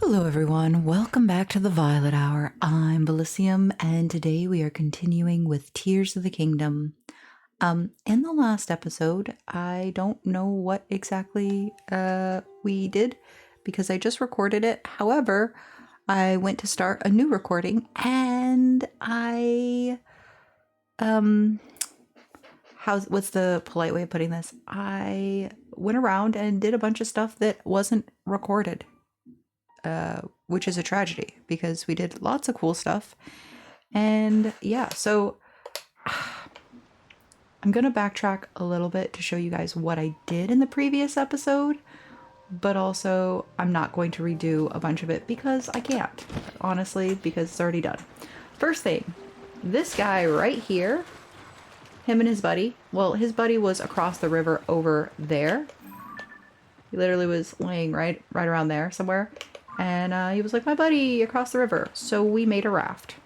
Hello everyone, welcome back to the Violet Hour. I'm Bilicium, and today we are continuing with Tears of the Kingdom. In the last episode, I don't know what exactly we did because I just recorded it. However, I went to start a new recording and what's the polite way of putting this? I went around and did a bunch of stuff that wasn't recorded. Which is a tragedy because we did lots of cool stuff. And yeah, so I'm going to backtrack a little bit to show you guys what I did in the previous episode, but also I'm not going to redo a bunch of it because I can't, honestly, because it's already done. First thing, this guy right here, him and his buddy, well, his buddy was across the river over there. He literally was laying right around there somewhere. And he was like, my buddy across the river. So we made a raft.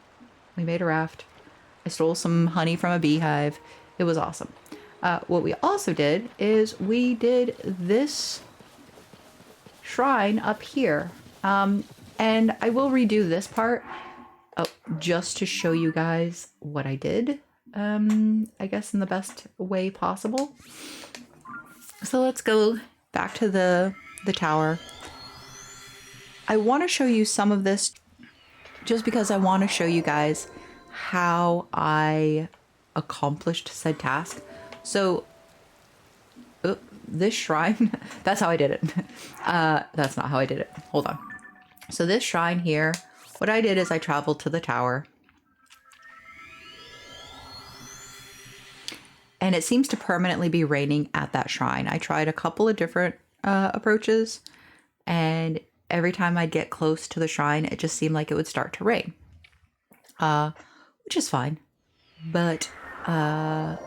I stole some honey from a beehive. It was awesome. What we also did is we did this shrine up here. And I will redo this part just to show you guys what I did. I guess in the best way possible. So let's go back to the tower. I want to show you some of this just because I want to show you guys how I accomplished said task. So this shrine, that's how I did it. That's not how I did it. Hold on. So this shrine here, what I did is I traveled to the tower. And it seems to permanently be raining at that shrine. I tried a couple of different approaches, and every time I'd get close to the shrine, it just seemed like it would start to rain, which is fine. But I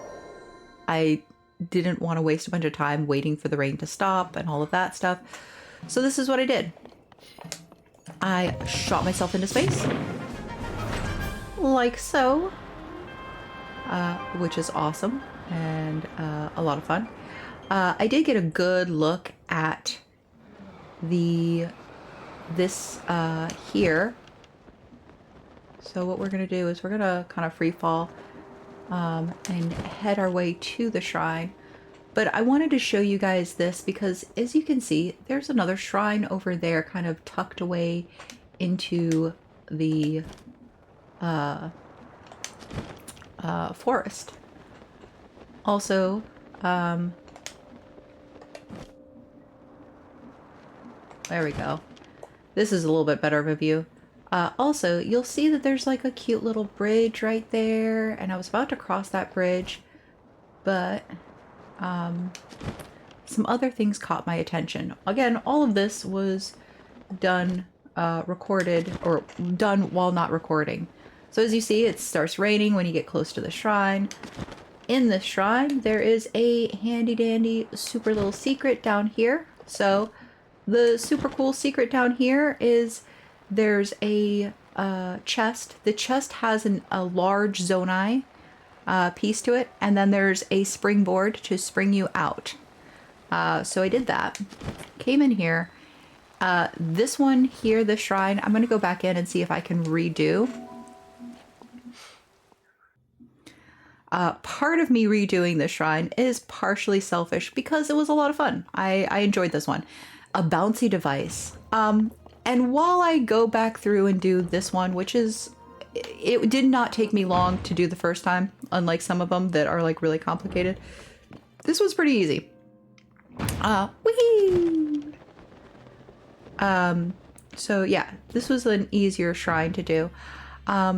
didn't want to waste a bunch of time waiting for the rain to stop and all of that stuff. So this is what I did. I shot myself into space, like so, which is awesome and a lot of fun. I did get a good look at this here. So what we're gonna do is we're gonna kind of free fall and head our way to the shrine. But I wanted to show you guys this because, as you can see, there's another shrine over there kind of tucked away into the forest. Also, there we go. This is a little bit better of a view. Also, you'll see that there's like a cute little bridge right there, and I was about to cross that bridge, but some other things caught my attention. Again, all of this was done, recorded, or done while not recording. So as you see, it starts raining when you get close to the shrine. In this shrine, there is a handy-dandy super little secret down here. So the super cool secret down here is there's a chest. The chest has a large Zonai piece to it, and then there's a springboard to spring you out. So I did that. Came in here. This one here, this shrine, I'm going to go back in and see if I can redo. Part of me redoing this shrine is partially selfish because it was a lot of fun. I enjoyed this one. A bouncy device. And while I go back through and do this one, which is, it did not take me long to do the first time, unlike some of them that are like really complicated. This was pretty easy. Whee! So yeah, this was an easier shrine to do. Let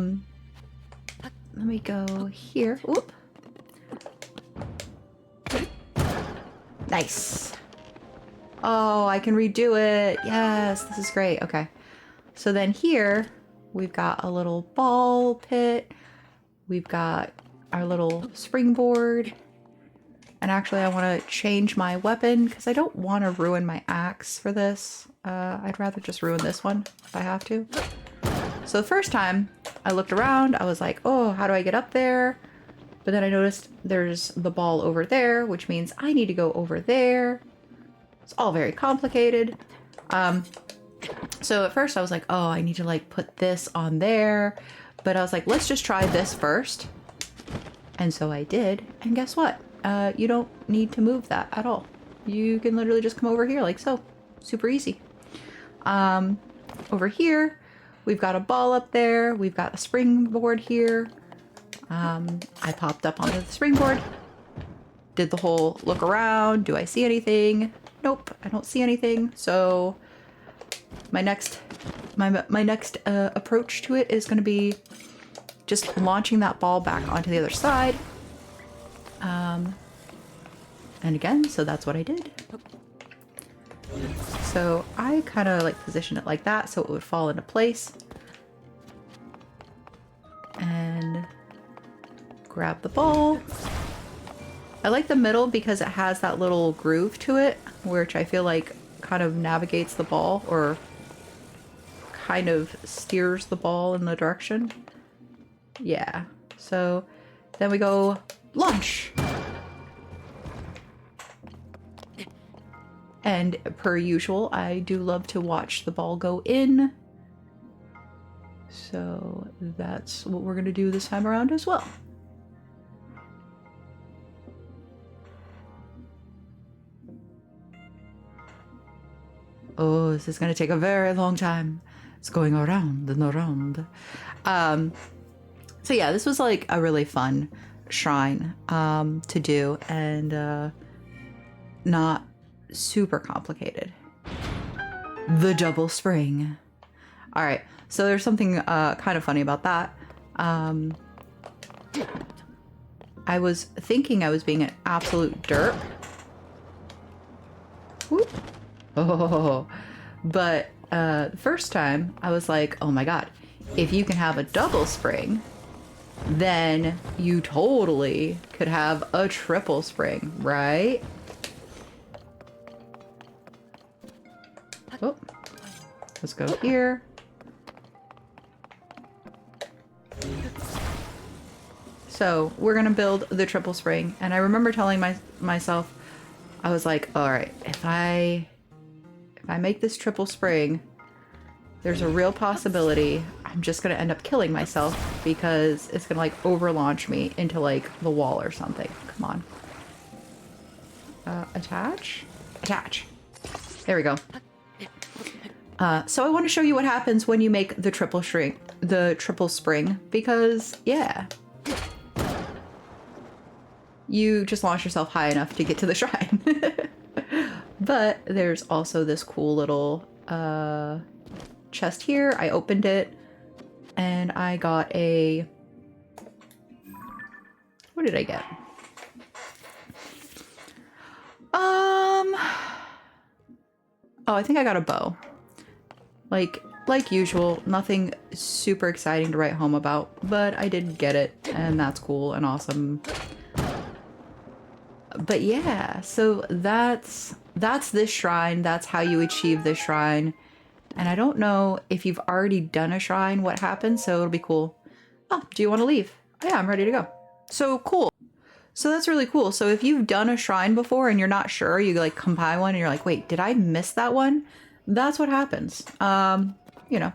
me go here. Oop. Nice. Oh, I can redo it. Yes, this is great. Okay. So then here, we've got a little ball pit. We've got our little springboard. And actually, I want to change my weapon because I don't want to ruin my axe for this. I'd rather just ruin this one if I have to. So the first time I looked around, I was like, oh, how do I get up there? But then I noticed there's the ball over there, which means I need to go over there. It's all very complicated. So at first I was like, oh, I need to like put this on there. But I was like, let's just try this first. And so I did. And guess what? You don't need to move that at all. You can literally just come over here like so. Super easy. Over here, we've got a ball up there. We've got a springboard here. I popped up onto the springboard. Did the whole look around. Do I see anything? Nope, I don't see anything. So my next approach to it is going to be just launching that ball back onto the other side. And again, so that's what I did. So I kind of like position it like that so it would fall into place. And grab the ball. I like the middle because it has that little groove to it, which I feel like kind of navigates the ball or kind of steers the ball in the direction. Yeah. So then we go launch. And per usual, I do love to watch the ball go in. So that's what we're going to do this time around as well. Oh, this is going to take a very long time. It's going around and around. So yeah, this was like a really fun shrine to do and not super complicated. The double spring. All right, so there's something kind of funny about that. I was thinking I was being an absolute derp. Whoop. Oh, but the first time I was like, oh my god, if you can have a double spring, then you totally could have a triple spring, right? Oh, let's go here. So we're gonna build the triple spring, and I remember telling myself, I was like, all right, if I make this triple spring, there's a real possibility I'm just gonna end up killing myself because it's gonna like overlaunch me into like the wall or something. Come on. Attach? Attach. There we go. So I want to show you what happens when you make the triple spring, because yeah, you just launch yourself high enough to get to the shrine. But there's also this cool little chest here. I opened it and I got a... What did I get? Oh, I think I got a bow. Like usual, nothing super exciting to write home about, but I did get it, and that's cool and awesome. But yeah, so that's this shrine. That's how you achieve this shrine. And I don't know if you've already done a shrine, what happens, so it'll be cool. Oh, do you want to leave? Oh, yeah, I'm ready to go. So cool. So that's really cool. So if you've done a shrine before and you're not sure, you like come by one and you're like, wait, did I miss that one? That's what happens. You know,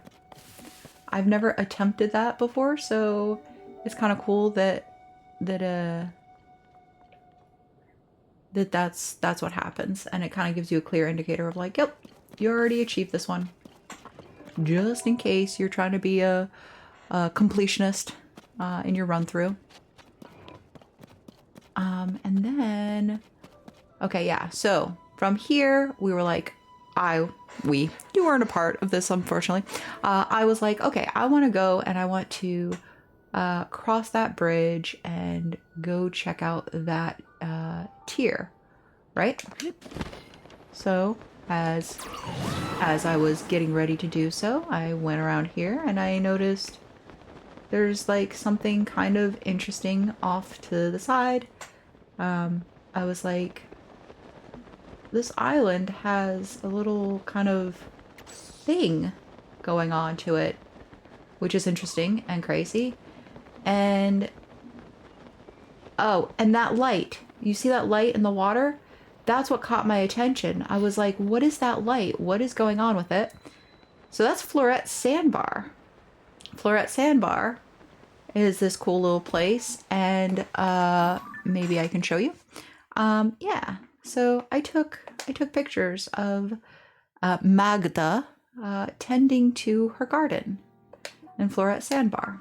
I've never attempted that before, so it's kind of cool that's what happens, and it kind of gives you a clear indicator of like, yep, you already achieved this one. Just in case you're trying to be a completionist in your run through. And then, okay, yeah. So from here, we were like, you weren't a part of this, unfortunately. I was like, okay, I want to go and I want to cross that bridge and go check out that tier, right? So as I was getting ready to do so, I went around here and I noticed there's like something kind of interesting off to the side. I was like, this island has a little kind of thing going on to it, which is interesting and crazy. And oh, and that light, you see that light in the water? That's what caught my attention. I was like, what is that light? What is going on with it? So that's Floret Sandbar. Floret Sandbar is this cool little place, and maybe I can show you. Yeah. So I took pictures of Magda tending to her garden in Floret Sandbar.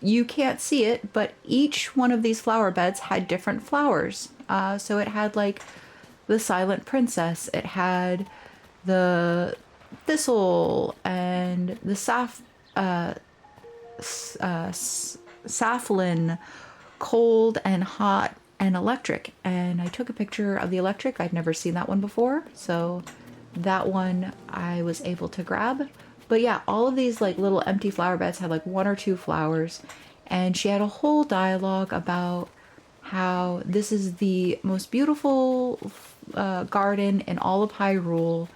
You can't see it, but each one of these flower beds had different flowers. So it had like the Silent Princess, it had the thistle and the safflin, cold and hot and electric. And I took a picture of the electric. I'd never seen that one before, so that one I was able to grab. But yeah, all of these like little empty flower beds had like 1 or 2 flowers, and she had a whole dialogue about how this is the most beautiful garden in all of Hyrule.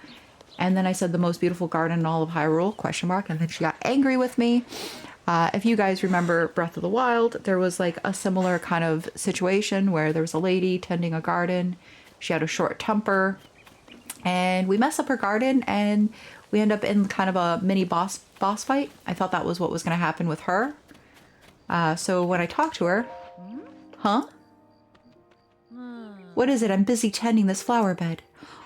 And then I said the most beautiful garden in all of Hyrule, question mark, and then she got angry with me. If you guys remember Breath of the Wild, there was like a similar kind of situation where there was a lady tending a garden. She had a short temper, and we messed up her garden, and we end up in kind of a mini boss fight. I thought that was what was going to happen with her. So when I talked to her, huh? What is it? I'm busy tending this flower bed.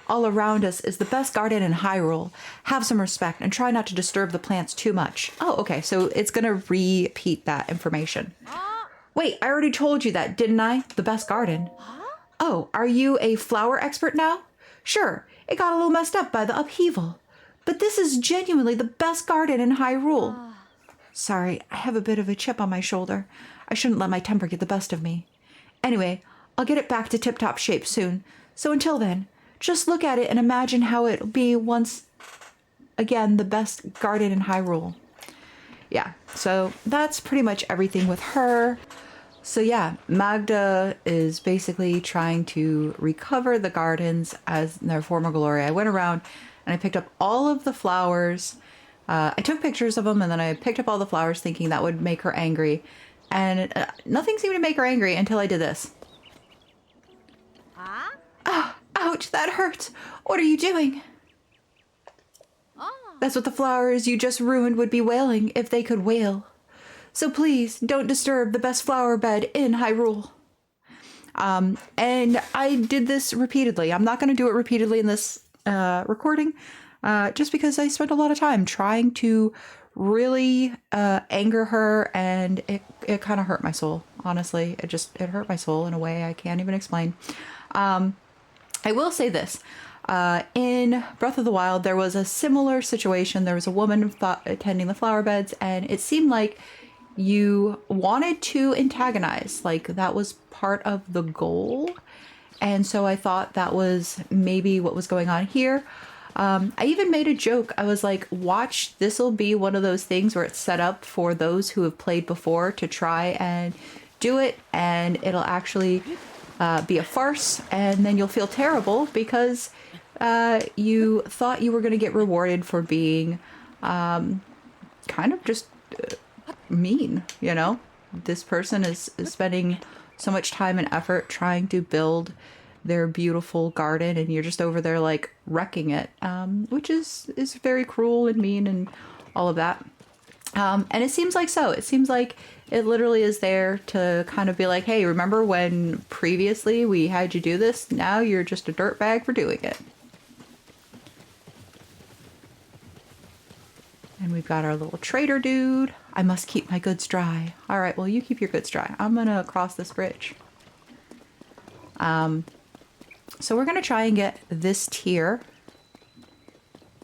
All around us is the best garden in Hyrule. Have some respect and try not to disturb the plants too much. Oh, okay, so it's gonna repeat that information. Wait, I already told you that, didn't I? The best garden. Oh, are you a flower expert now? Sure, it got a little messed up by the upheaval. But this is genuinely the best garden in Hyrule. Sorry, I have a bit of a chip on my shoulder. I shouldn't let my temper get the best of me. Anyway, I'll get it back to tip-top shape soon. So until then, just look at it and imagine how it'll be once again the best garden in Hyrule. Yeah, so that's pretty much everything with her. So yeah, Magda is basically trying to recover the gardens as their former glory. I went around and I picked up all of the flowers. I took pictures of them, and then I picked up all the flowers thinking that would make her angry. And nothing seemed to make her angry until I did this. Ah, ouch, that hurts. What are you doing? That's what the flowers you just ruined would be wailing if they could wail. So please don't disturb the best flower bed in Hyrule. And I did this repeatedly. I'm not going to do it repeatedly in this recording, just because I spent a lot of time trying to really anger her, and it kind of hurt my soul. Honestly, it hurt my soul in a way I can't even explain. I will say this. In Breath of the Wild, there was a similar situation. There was a woman attending the flower beds, and it seemed like you wanted to antagonize. Like, that was part of the goal. And so I thought that was maybe what was going on here. I even made a joke. I was like, watch, this will be one of those things where it's set up for those who have played before to try and do it, and it'll actually be a farce, and then you'll feel terrible because you thought you were going to get rewarded for being kind of just mean, you know? This person is spending so much time and effort trying to build their beautiful garden, and you're just over there like wrecking it, which is very cruel and mean and all of that. And it seems like so. It seems like it literally is there to kind of be like, hey, remember when previously we had you do this? Now you're just a dirtbag for doing it. And we've got our little trader dude. I must keep my goods dry. All right, well, you keep your goods dry. I'm gonna cross this bridge. So we're gonna try and get this tier.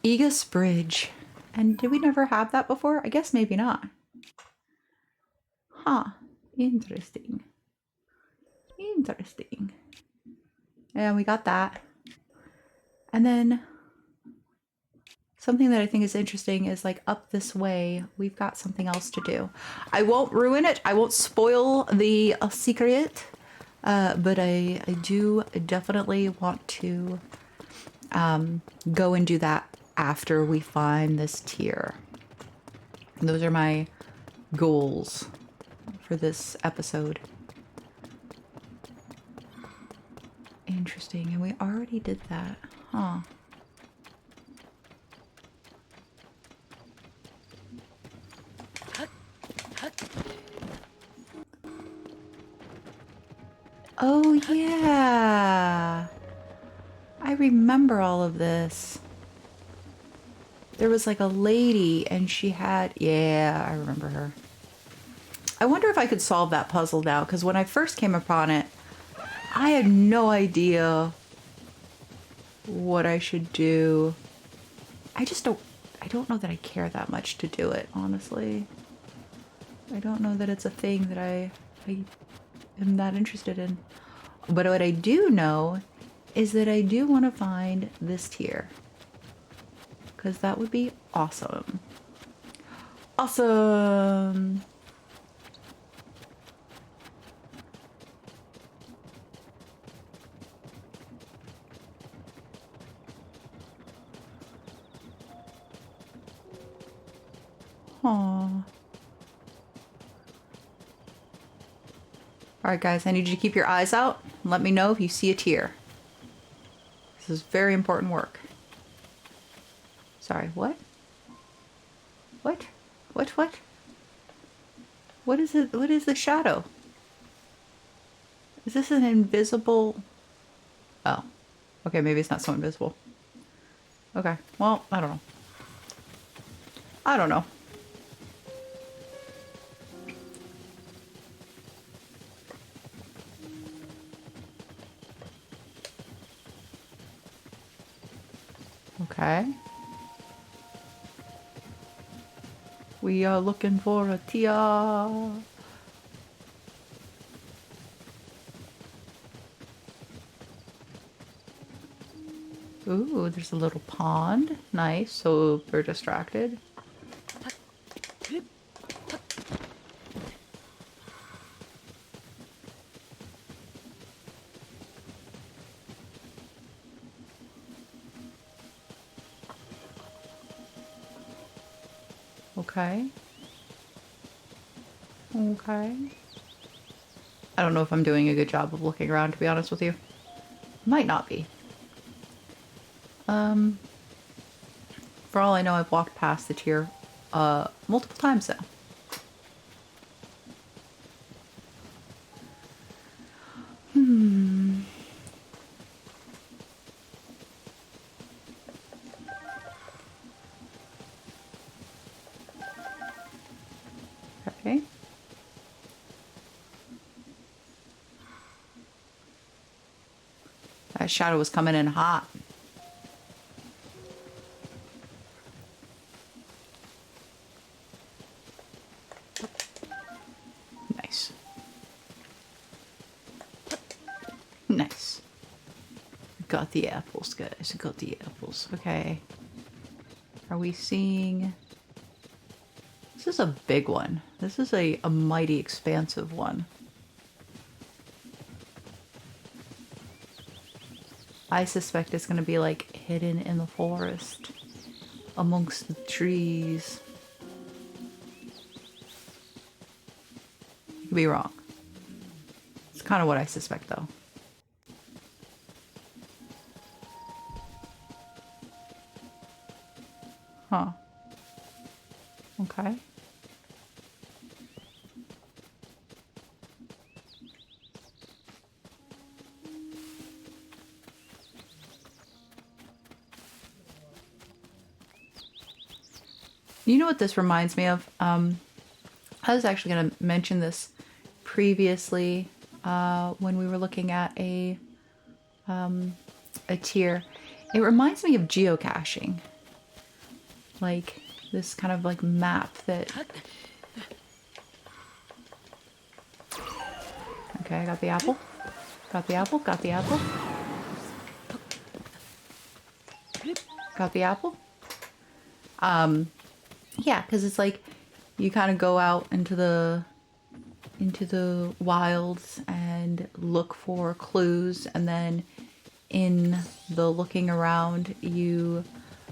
Aegis Bridge. And did we never have that before? I guess maybe not. Huh. Interesting. Interesting. And we got that. And then something that I think is interesting is like up this way, we've got something else to do. I won't ruin it. I won't spoil the secret. But I do definitely want to go and do that after we find this tier. Those are my goals for this episode. Interesting, and we already did that, huh? yeah. I remember all of this. There was like a lady and she had... Yeah, I remember her. I wonder if I could solve that puzzle now, because when I first came upon it, I had no idea what I should do. I don't know that I care that much to do it, honestly. I don't know that it's a thing that I am that interested in. But what I do know is that I do want to find this tier. Because that would be awesome. Awesome! Aww. Alright guys, I need you to keep your eyes out and let me know if you see a tear. This is very important work. Sorry, what? What? What? What is it? What is the shadow? Is this an invisible... Oh. Okay, maybe it's not so invisible. Okay, well, I don't know. I don't know. Okay. We are looking for a tear. Ooh, there's a little pond. Nice. Super distracted. Okay. Okay. I don't know if I'm doing a good job of looking around, to be honest with you. Might not be. For all I know, I've walked past the tier multiple times now. Okay. That shadow was coming in hot. Nice. Nice. Got the apples, guys. Got the apples. Okay. Are we seeing... This is a big one. This is a mighty expansive one. I suspect it's going to be like hidden in the forest amongst the trees. I could be wrong. It's kind of what I suspect though. Huh. Okay. You know what this reminds me of? I was actually going to mention this previously when we were looking at a tier. It reminds me of geocaching. Like this kind of like map that... Okay, I got the apple. Got the apple, got the apple. Got the apple. Yeah, because it's like you kind of go out into the wilds and look for clues, and then in the looking around you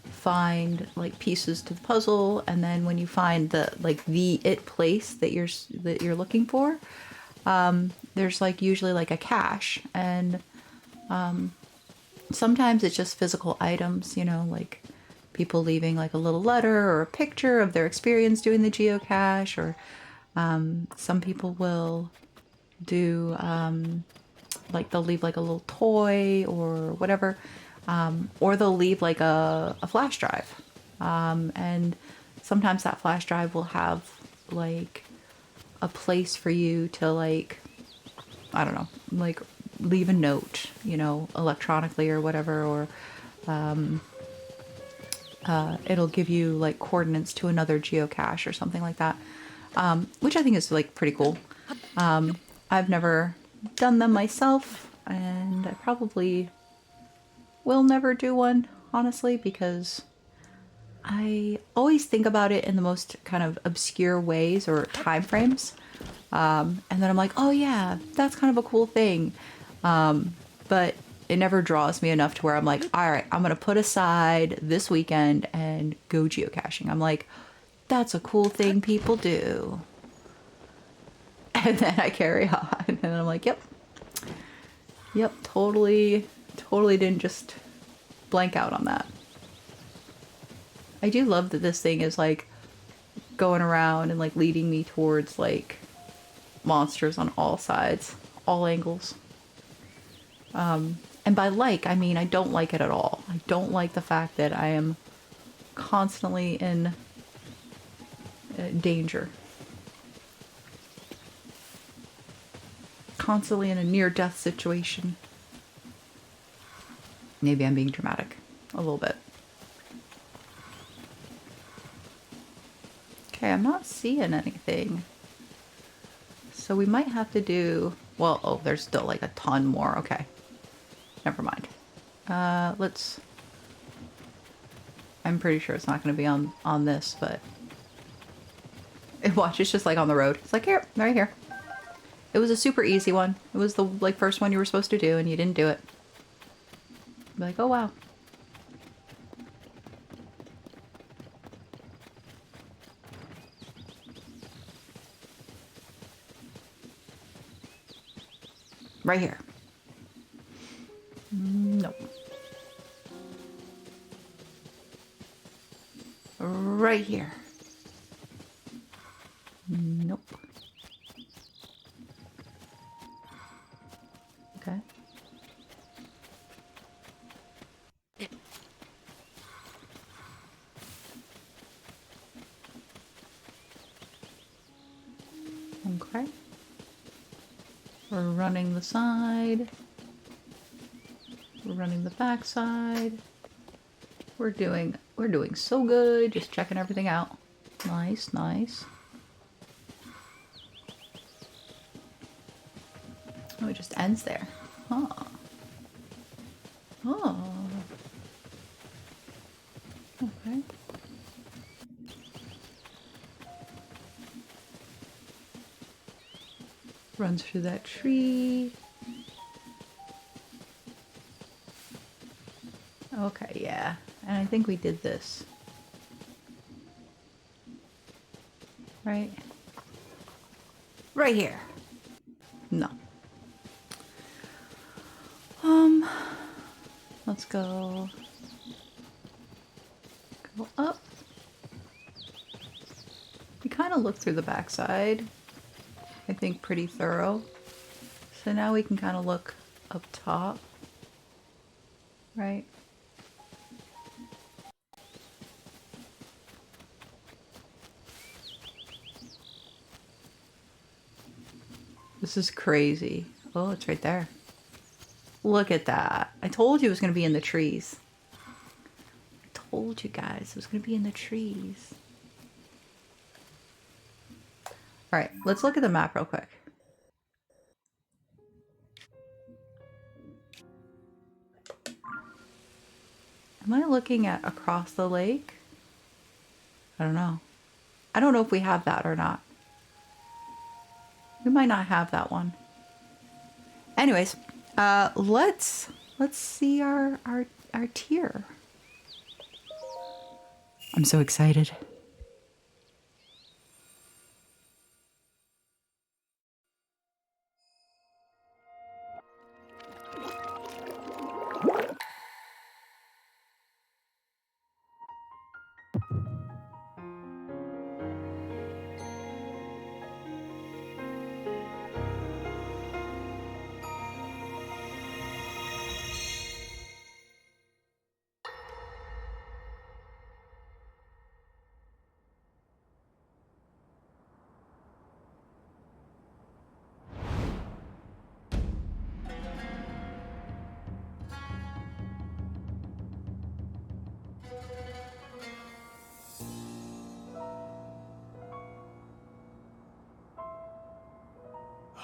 find like pieces to the puzzle, and then when you find the place that you're looking for, there's like usually like a cache, and sometimes it's just physical items, you know, like people leaving like a little letter or a picture of their experience doing the geocache, or some people will do like they'll leave like a little toy or whatever, or they'll leave like a flash drive, and sometimes that flash drive will have like a place for you to like, I don't know, like leave a note, you know, electronically or whatever, or it'll give you like coordinates to another geocache or something like that, which I think is like pretty cool. I've never done them myself, and I probably will never do one, honestly, because I always think about it in the most kind of obscure ways or time frames. And then I'm like, oh yeah, that's kind of a cool thing. But it never draws me enough to where I'm like, all right, I'm going to put aside this weekend and go geocaching. I'm like, that's a cool thing people do. And then I carry on. And I'm like, yep, totally didn't just blank out on that. I do love that this thing is like going around and like leading me towards like monsters on all sides, all angles. And by like, I mean I don't like it at all. I don't like the fact that I am constantly in danger. Constantly in a near-death situation. Maybe I'm being dramatic. A little bit. Okay, I'm not seeing anything. So we might have to do... Well, oh, there's still like a ton more. Okay. Never mind. Let's... I'm pretty sure it's not going to be on this, but... Watch, it's just like on the road. It's like, here, right here. It was a super easy one. It was the like first one you were supposed to do, and you didn't do it. Be like, oh wow. Right here. Nope. Right here. Nope. Okay. Okay. We're running the side. We're running the back side. We're doing so good. Just checking everything out. Nice, nice. Oh, it just ends there. Huh. Oh. Okay. Runs through that tree. Okay, yeah. And I think we did this. Right? Right here. No. Let's go up. We kind of looked through the backside, I think pretty thorough. So now we can kind of look up top, right? This is crazy. Oh, it's right there. Look at that. I told you it was going to be in the trees. I told you guys it was going to be in the trees. All right, let's look at the map real quick. Am I looking at across the lake? I don't know. I don't know if we have that or not. We might not have that one. Anyways, let's see our tier. I'm so excited.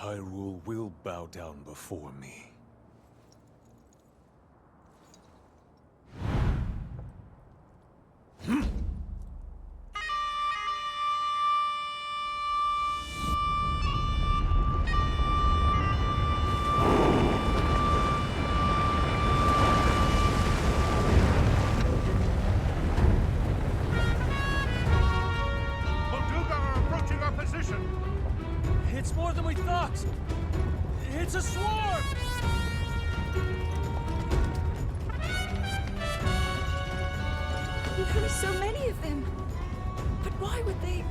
Hyrule will bow down before me. It's more than we thought! It's a swarm! There are so many of them! But why would they...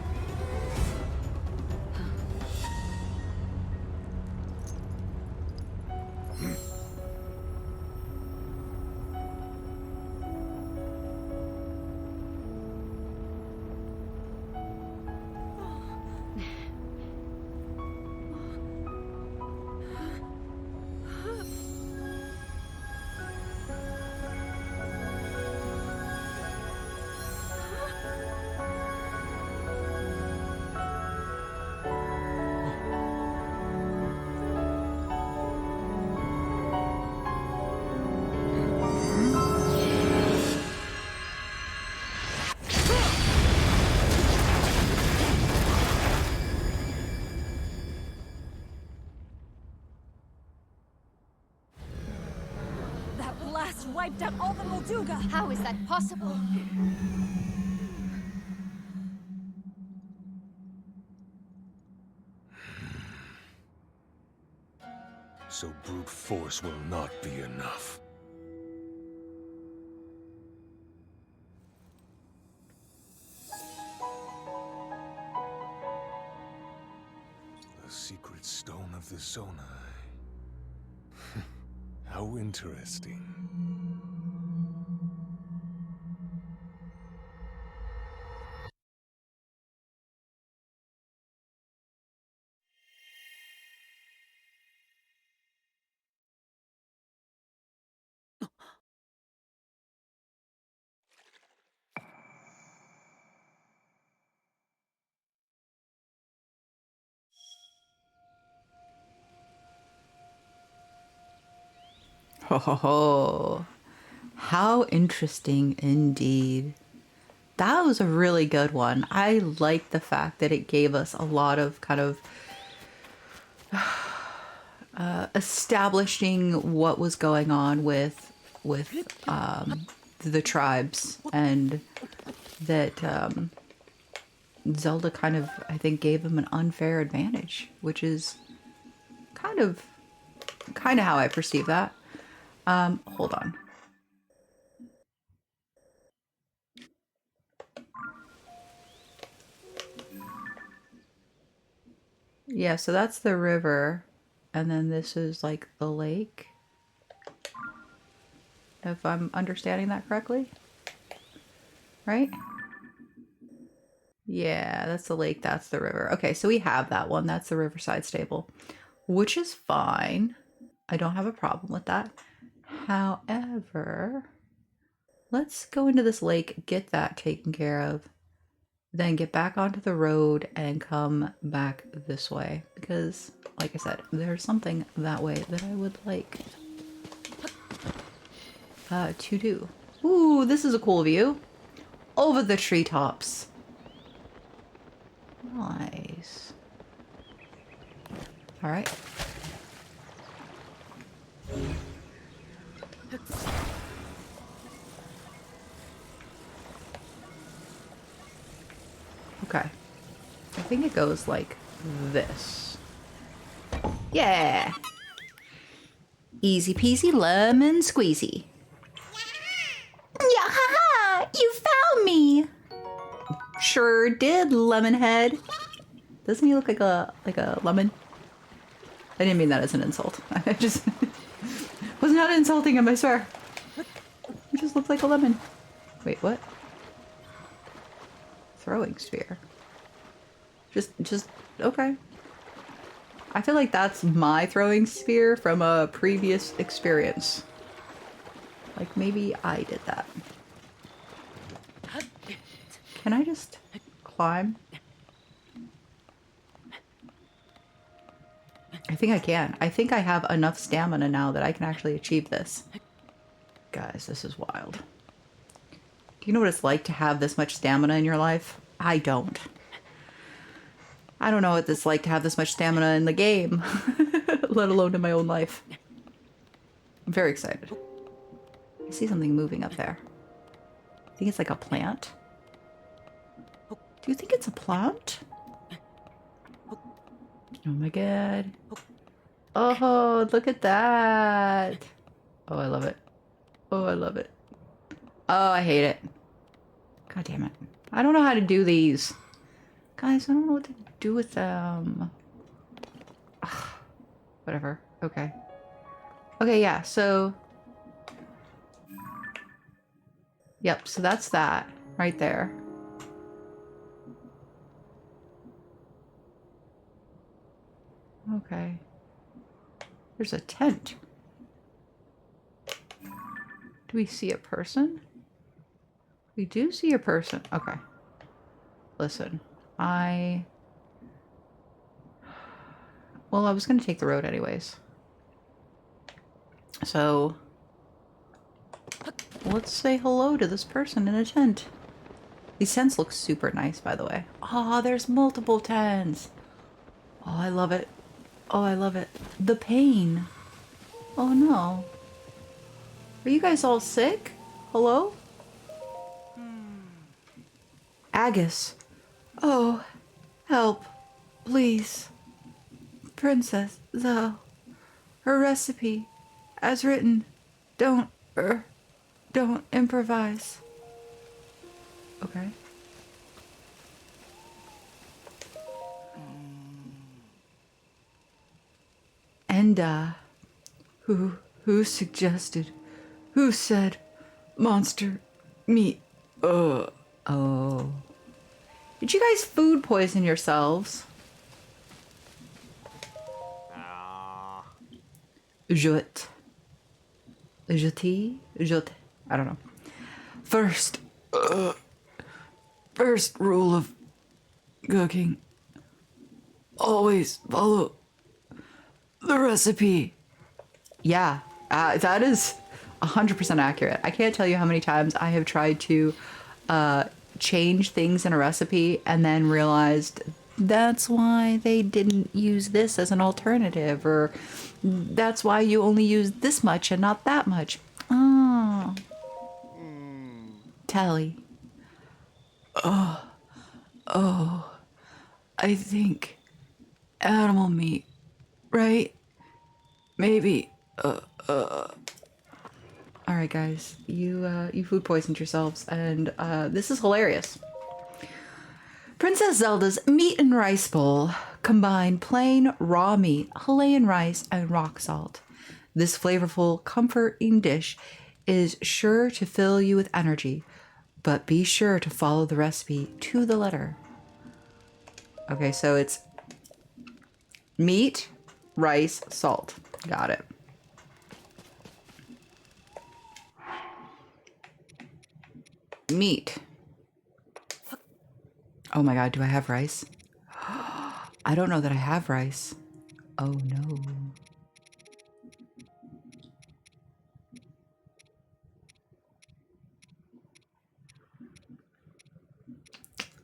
blast wiped out all the Molduga! How is that possible? So brute force will not be enough. The secret stone of the Zonai. How interesting. Ho ho ho. How interesting indeed. That was a really good one. I like the fact that it gave us a lot of kind of establishing what was going on with the tribes, and that Zelda kind of, I think, gave them an unfair advantage, which is kind of how I perceive that. Hold on. Yeah, so that's the river, and then this is like the lake, if I'm understanding that correctly, right? Yeah, that's the lake, that's the river. Okay, so we have that one. That's the Riverside Stable, which is fine. I don't have a problem with that. However, let's go into this lake, get that taken care of, then get back onto the road and come back this way. Because, like I said, there's something that way that I would like to do. Ooh, this is a cool view. Over the treetops. Nice. All right. Okay. I think it goes like this. Yeah. Easy peasy lemon squeezy. Yeah, you found me. Sure did, lemon head. Doesn't he look like a lemon? I didn't mean that as an insult. I just was not insulting him, I swear. He just looks like a lemon. Wait, what? Throwing spear. Just okay. I feel like that's my throwing spear from a previous experience. Like maybe I did that. Can I just climb? think I can. I think I have enough stamina now that I can actually achieve this. Guys, this is wild. Do you know what it's like to have this much stamina in your life? I don't. I don't know what it's like to have this much stamina in the game, let alone in my own life. I'm very excited. I see something moving up there. I think it's like a plant. Do you think it's a plant? Oh my god. Oh, look at that. Oh, I love it. Oh, I love it. Oh, I hate it. God damn it. I don't know how to do these. Guys, I don't know what to do with them. Ugh. Whatever. Okay. Okay, yeah, so... Yep, so that's that. Right there. Okay. There's a tent. Do we see a person? We do see a person. Okay. Listen, well, I was gonna take the road anyways. So, let's say hello to this person in a tent. These tents look super nice, by the way. Oh, there's multiple tents. Oh, I love it. Oh, I love it. The pain. Oh no. Are you guys all sick? Hello? Agus. Oh, help. Please. Princess Zelda. Her recipe. As written. Don't improvise. Okay. And, who suggested? Who said monster meat? Oh. Did you guys food poison yourselves? Jut. Jut. I don't know. First rule of cooking. Always follow the recipe. Yeah, that is 100% accurate. I can't tell you how many times I have tried to change things in a recipe and then realized that's why they didn't use this as an alternative, or that's why you only use this much and not that much. Oh. Tally. Oh. I think animal meat, right? Maybe. Alright guys, you food poisoned yourselves, and this is hilarious. Princess Zelda's meat and rice bowl combine plain raw meat, Himalayan rice, and rock salt. This flavorful, comforting dish is sure to fill you with energy, but be sure to follow the recipe to the letter. Okay, so it's meat, rice, salt. Got it. Meat. Oh my god, do I have rice? I don't know that I have rice. Oh no.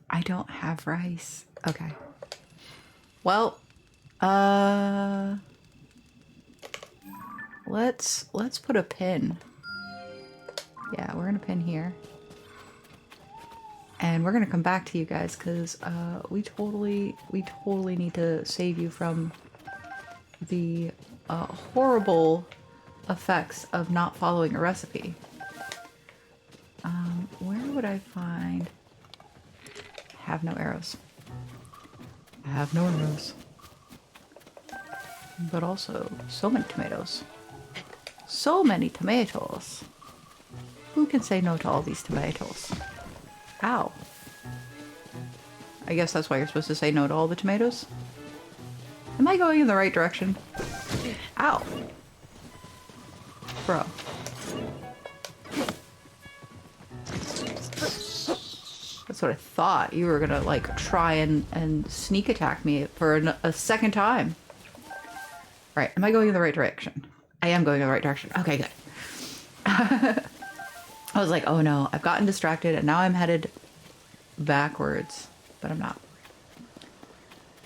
I don't have rice. Okay. Well, let's put a pin. Yeah, we're gonna pin here. And we're gonna come back to you guys because we totally need to save you from the horrible effects of not following a recipe. Where would I find? I have no arrows. I have no arrows. But also so many tomatoes. So many tomatoes. Who can say no to all these tomatoes? Ow. I guess that's why you're supposed to say no to all the tomatoes? Am I going in the right direction? Ow. Bro. That's what I thought. You were gonna, like, try and sneak attack me for a second time. Right, am I going in the right direction? I am going in the right direction. Okay, good. I was like, oh no, I've gotten distracted and now I'm headed backwards, but I'm not.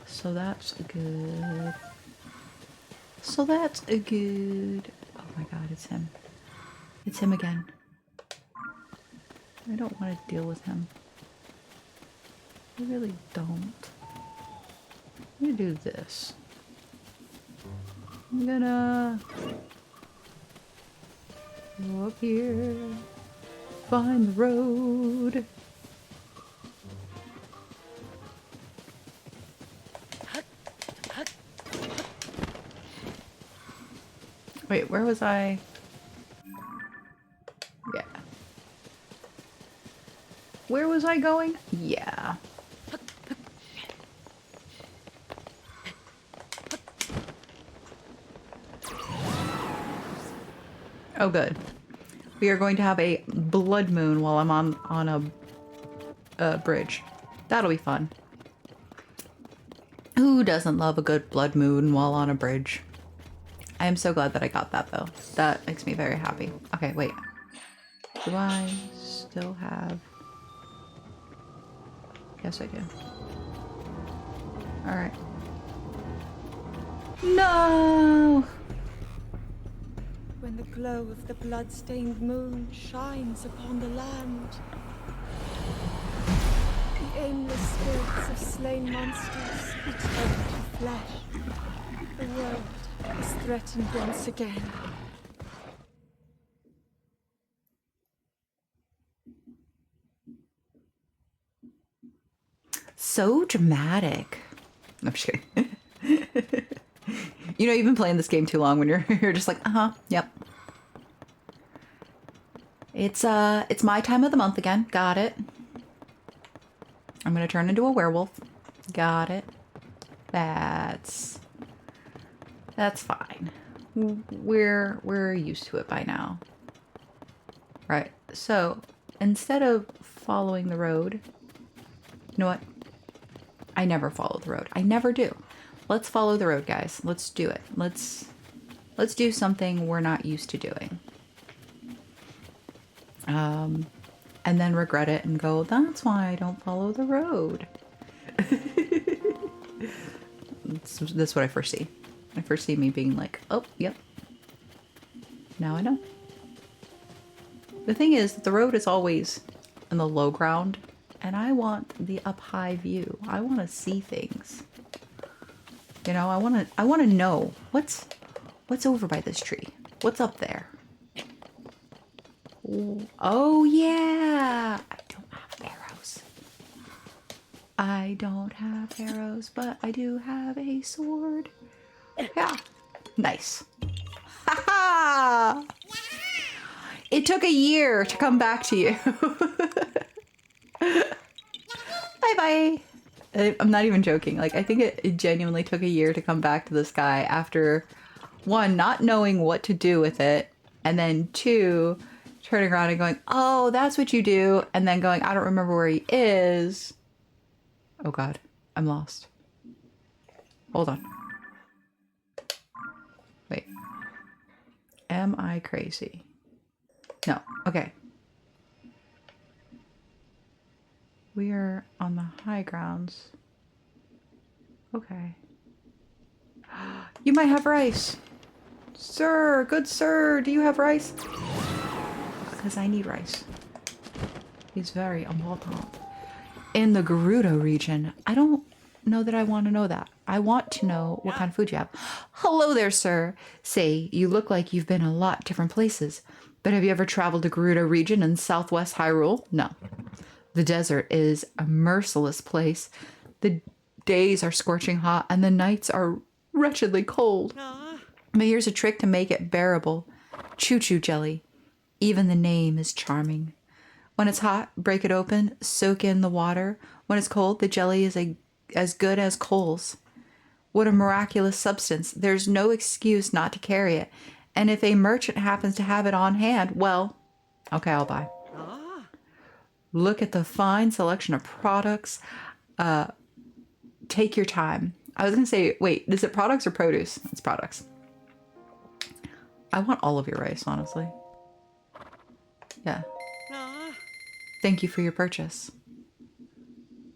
So that's good. So that's a good... Oh my god, it's him. It's him again. I don't want to deal with him. I really don't. I'm gonna do this. I'm gonna go up here, find the road. Wait, where was I? Yeah. Where was I going? Yeah. Oh, good. We are going to have a blood moon while I'm on a bridge. That'll be fun. Who doesn't love a good blood moon while on a bridge? I am so glad that I got that, though. That makes me very happy. Okay, wait. Do I still have... Yes, I do. Alright. No! When the glow of the blood-stained moon shines upon the land, the aimless spirits of slain monsters return to flesh. The world is threatened once again. So dramatic. No, I'm just kidding. You know, you've been playing this game too long when you're just like, yep. It's my time of the month again. Got it. I'm gonna turn into a werewolf. Got it. That's fine. We're used to it by now. Right. So instead of following the road, you know what? I never follow the road. I never do. Let's follow the road, guys. Let's do it. Let's do something we're not used to doing. And then regret it and go, that's why I don't follow the road. That's what I first see. I first see me being like, oh, yep. Now I know. The thing is, the road is always in the low ground, and I want the up high view. I want to see things. You know, I want to know what's over by this tree. What's up there? Oh yeah! I don't have arrows. I don't have arrows, but I do have a sword. Yeah. Nice. Ha! It took a year to come back to you. Bye-bye. I'm not even joking. Like, I think it genuinely took a year to come back to this guy after, one, not knowing what to do with it, and then two, turning around and going, oh, that's what you do, and then going, I don't remember where he is. Oh god, I'm lost. Hold on. Wait. Am I crazy? No. Okay. We are on the high grounds. Okay. You might have rice. Sir, good sir, do you have rice? Because I need rice. He's very important. In the Gerudo region, I don't know that I want to know that. I want to know what kind of food you have. Hello there, sir. Say, you look like you've been a lot different places. But have you ever traveled to Gerudo region in southwest Hyrule? No. The desert is a merciless place. The days are scorching hot and the nights are wretchedly cold. But here's a trick to make it bearable. Choo-choo jelly. Even the name is charming. When it's hot, break it open, soak in the water. When it's cold, the jelly is as good as coals. What a miraculous substance. There's no excuse not to carry it. And if a merchant happens to have it on hand, well, okay, I'll buy. Look at the fine selection of products. Take your time. I was going to say, wait, is it products or produce? It's products. I want all of your rice, honestly. Yeah. Thank you for your purchase.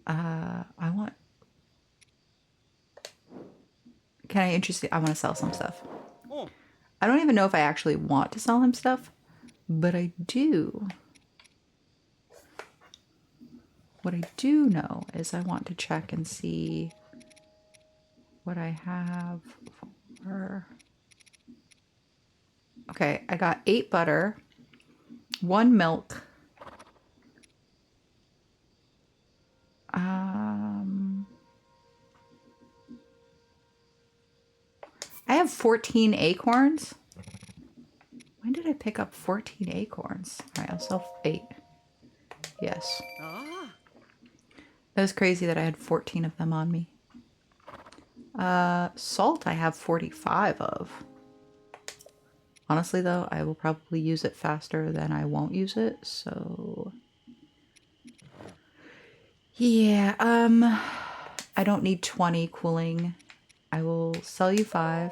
I want... Can I interest you? I want to sell some stuff. I don't even know if I actually want to sell him stuff, but I do. What I do know is I want to check and see what I have for... Okay, I got 8 butter, 1 milk. I have 14 acorns. When did I pick up 14 acorns? All right, I'll sell 8. Yes. That was crazy that I had 14 of them on me. Salt I have 45 of. Honestly though, I will probably use it faster than I won't use it, so... Yeah, I don't need 20 cooling. I will sell you 5.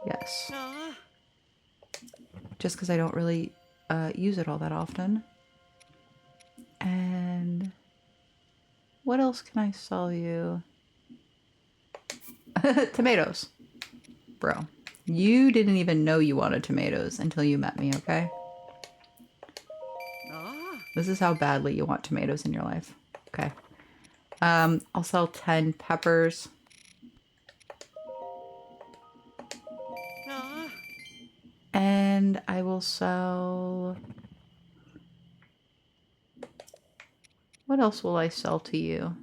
Yes. Just because I don't really use it all that often. And what else can I sell you? Tomatoes. Bro, you didn't even know you wanted tomatoes until you met me, okay? This is how badly you want tomatoes in your life. Okay. I'll sell 10 peppers. And I will sell... What else will I sell to you?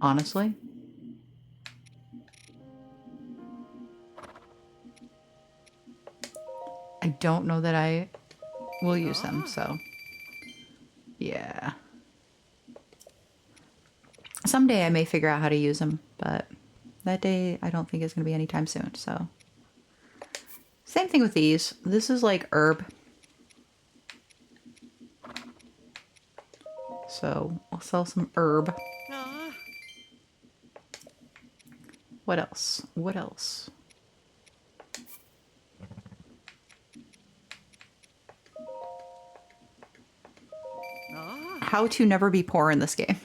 Honestly? I don't know that I will use them, so... Yeah. Someday I may figure out how to use them, but that day I don't think is going to be anytime soon, so... Same thing with these. This is like herb. So I'll sell some herb. What else? What else? How to never be poor in this game.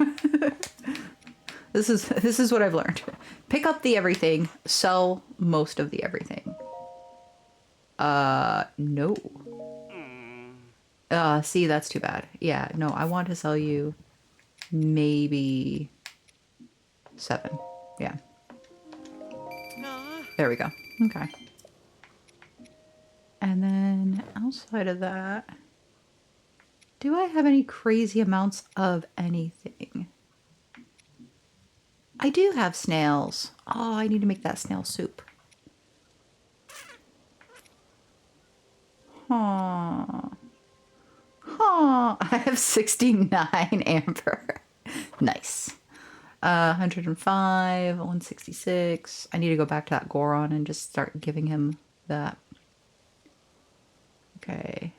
This is what I've learned. Pick up the everything, sell most of the everything. No. See, that's too bad. Yeah, no, I want to sell you maybe 7. Yeah. There we go. Okay. And then outside of that, do I have any crazy amounts of anything? I do have snails. Oh, I need to make that snail soup. Huh. Huh. I have 69 amber. Nice. 105, 166. I need to go back to that Goron and just start giving him that. Okay.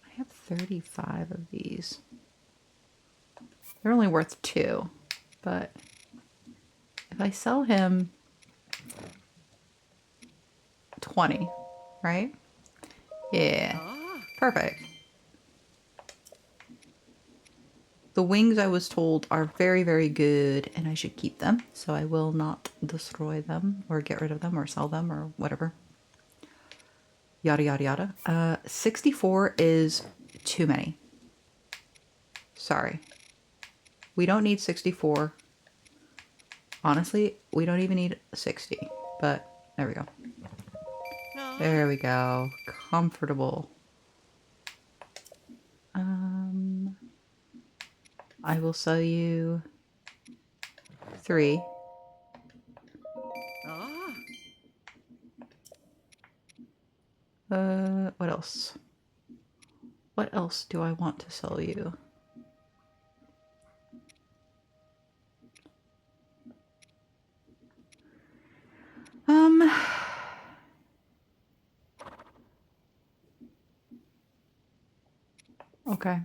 I have 35 of these. They're only worth 2, but if I sell him 20, right? Yeah. Perfect. The wings, I was told, are very, very good, and I should keep them, so I will not destroy them, or get rid of them, or sell them, or whatever. Yada, yada, yada. 64 is too many. Sorry. We don't need 64. Honestly, we don't even need 60, but there we go. There we go. Comfortable. I will sell you 3. What else? What else do I want to sell you? Okay.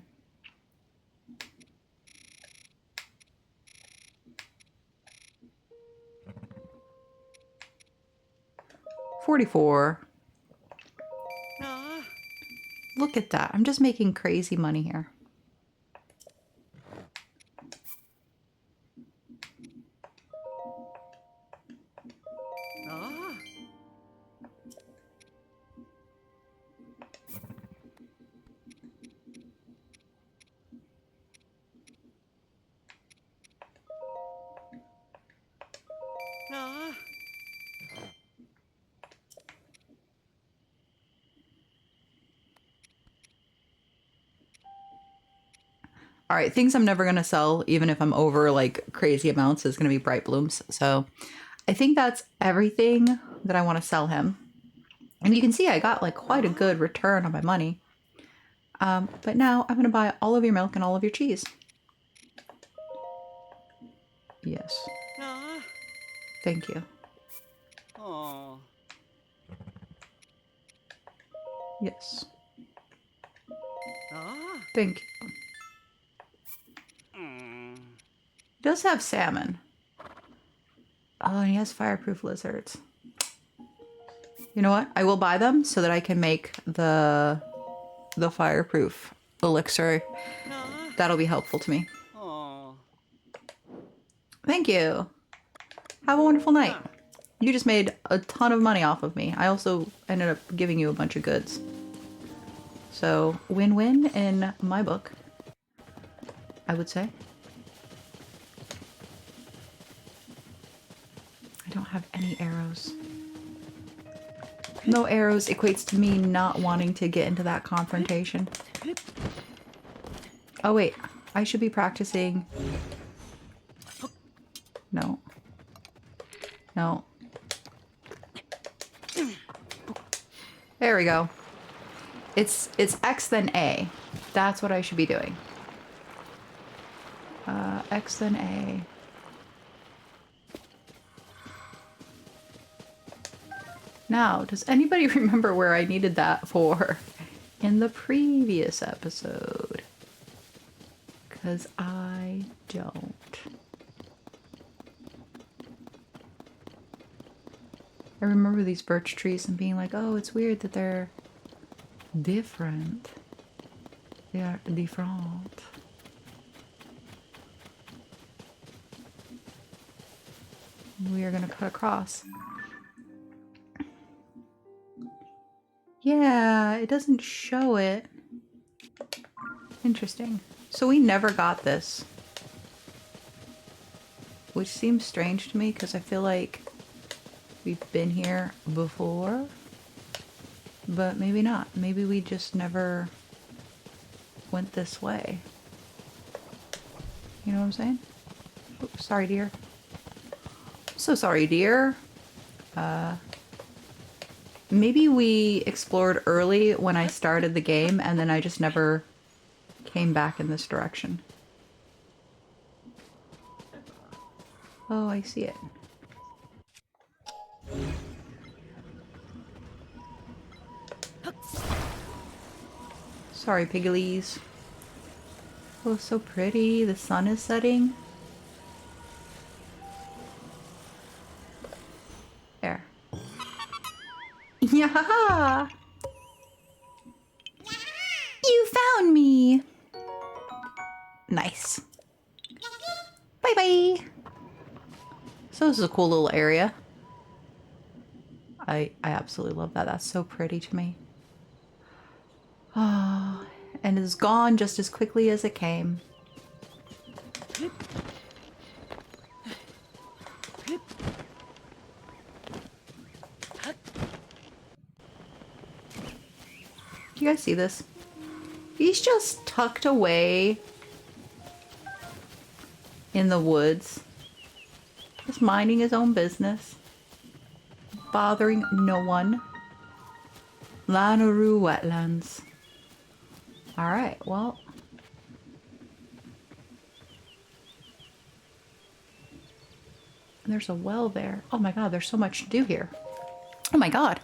44. Ah. Look at that. I'm just making crazy money here. Ah. Ah. All right, things I'm never going to sell, even if I'm over like crazy amounts, is going to be bright blooms. So I think that's everything that I want to sell him. And you can see I got like quite a good return on my money. But now I'm going to buy all of your milk and all of your cheese. Yes. Ah. Thank you. Oh. Yes. Ah. Thank you. He does have salmon. Oh, and he has fireproof lizards. You know what? I will buy them so that I can make the fireproof elixir. Ah. That'll be helpful to me. Oh. Thank you. Have a wonderful night. You just made a ton of money off of me. I also ended up giving you a bunch of goods. So, win-win in my book, I would say. I don't have any arrows. No arrows equates to me not wanting to get into that confrontation. Oh wait, I should be practicing. No. No. There we go. It's X then A. That's what I should be doing. X then A. Now, does anybody remember where I needed that for in the previous episode? Because I don't. I remember these birch trees and being like, oh, it's weird that they're different. They are different. We are going to cut across. Yeah, it doesn't show it. Interesting. So we never got this. Which seems strange to me because I feel like we've been here before. But maybe not. Maybe we just never went this way. You know what I'm saying? Oops, sorry, dear. So sorry, dear. Maybe we explored early when I started the game and then I just never came back in this direction. Oh, I see it. Sorry, piggilies. Oh, so pretty. The sun is setting. There. Yeah! You found me! Nice. Bye-bye! So this is a cool little area. I absolutely love that. That's so pretty to me. Oh, and it's gone just as quickly as it came. Do you guys see this? He's just tucked away in the woods. Just minding his own business. Bothering no one. Lanayru wetlands. Alright, well. There's a well there. Oh my god, there's so much to do here. Oh my god.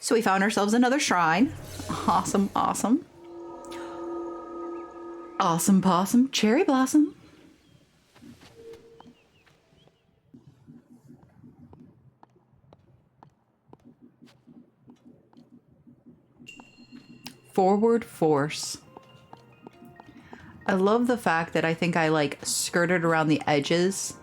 So we found ourselves another shrine. Awesome, awesome. Awesome possum, cherry blossom. Forward force. I love the fact that I think I like skirted around the edges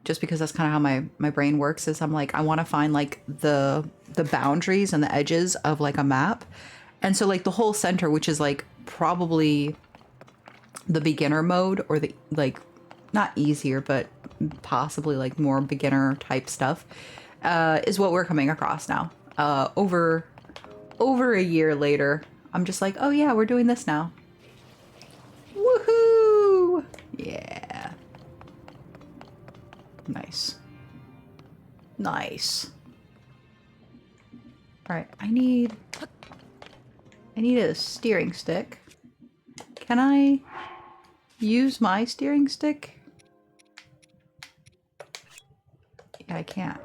just because that's kind of how my brain works is I'm like, I want to find like the boundaries and the edges of like a map. And so like the whole center, which is like probably the beginner mode or the like not easier, but possibly like more beginner type stuff, is what we're coming across now. Over a year later, I'm just like, oh yeah, we're doing this now. Woohoo! Yeah. Nice. Nice. Alright, I need a steering stick. Can I use my steering stick? Yeah, I can't.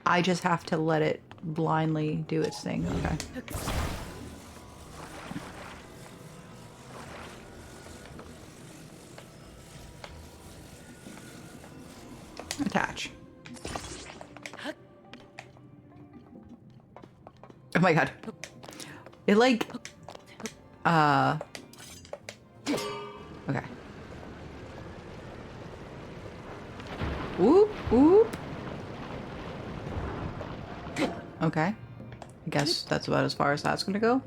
I just have to let it blindly do its thing. Okay. Attach. Oh my god. It like... Okay. Whoop, whoop. Okay. I guess that's about as far as that's gonna go.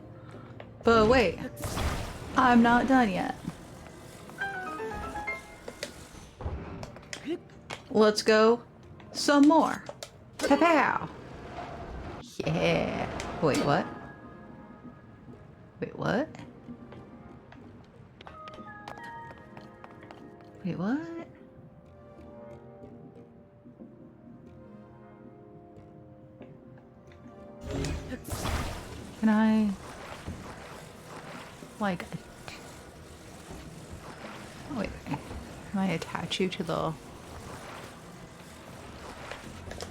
But wait. I'm not done yet. Let's go some more. Pow! Yeah. Wait, what? Wait, what? Wait, what? Can I... like... Oh, wait. Can I attach you to the...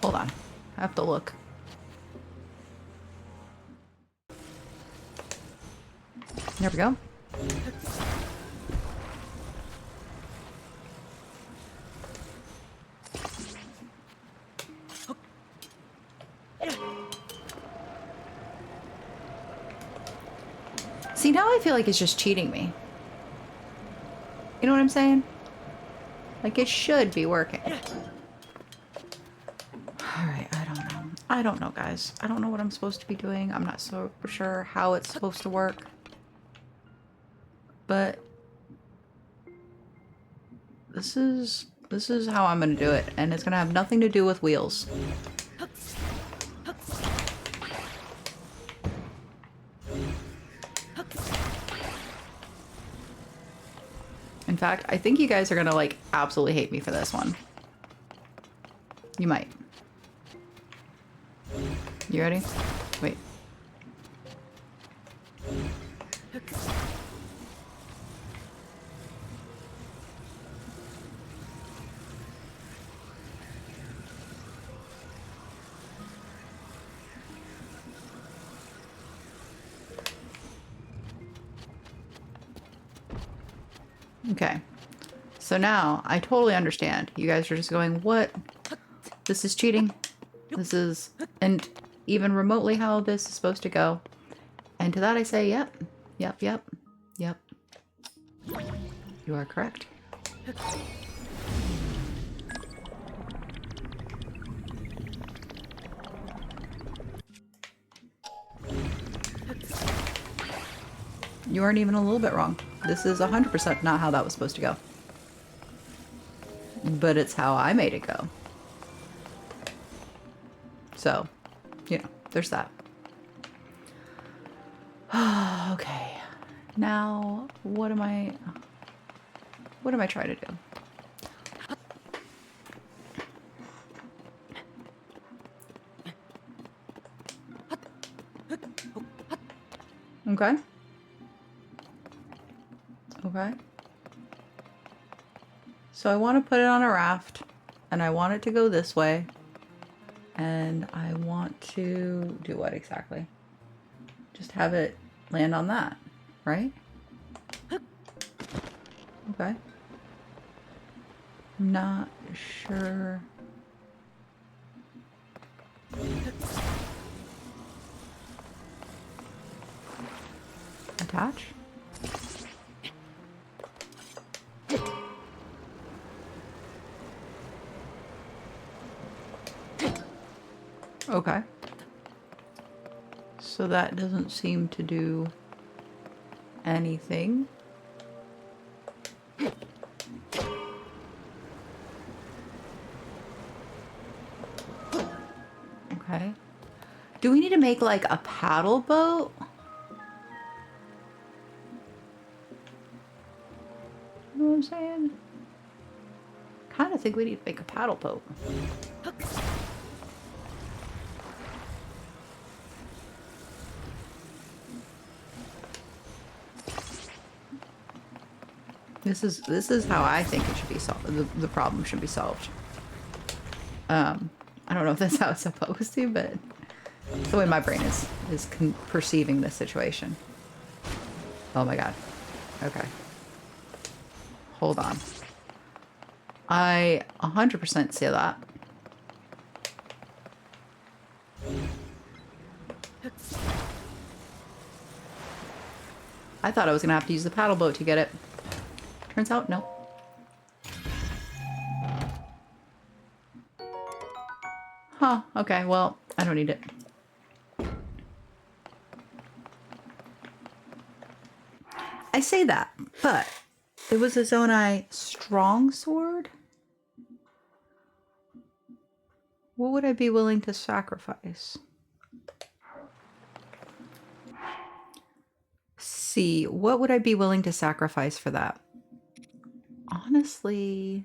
Hold on. I have to look. There we go. See, now I feel like it's just cheating me. You know what I'm saying? Like, it should be working. Alright, I don't know. I don't know, guys. I don't know what I'm supposed to be doing. I'm not so sure how it's supposed to work. But this is how I'm gonna do it, and it's gonna have nothing to do with wheels. In fact, I think you guys are gonna like absolutely hate me for this one. You might. You ready? Wait. Okay, so now I totally understand. You guys are just going, what? This is cheating. This is, and even remotely how this is supposed to go. And to that I say, yep, yep, yep, yep. You are correct. You aren't even a little bit wrong. This is 100% not how that was supposed to go. But it's how I made it go. So, you know, there's that. Okay. Now, what am I trying to do? Okay. Okay. So I want to put it on a raft, and I want it to go this way, and I want to do what exactly? Just have it land on that, right? Okay. Not sure. Attach. Okay. So that doesn't seem to do anything. Okay. Do we need to make like a paddle boat? You know what I'm saying? Kind of think we need to make a paddle boat. This is how I think it should be solved. The problem should be solved. I don't know if that's how it's supposed to, but it's the way my brain is perceiving this situation. Oh my god. Okay. Hold on. I 100% see that. I thought I was gonna have to use the paddle boat to get it. Turns out, no. Huh, okay, well, I don't need it. I say that, but it was a Zonai strong sword? What would I be willing to sacrifice? See, what would I be willing to sacrifice for that? Honestly...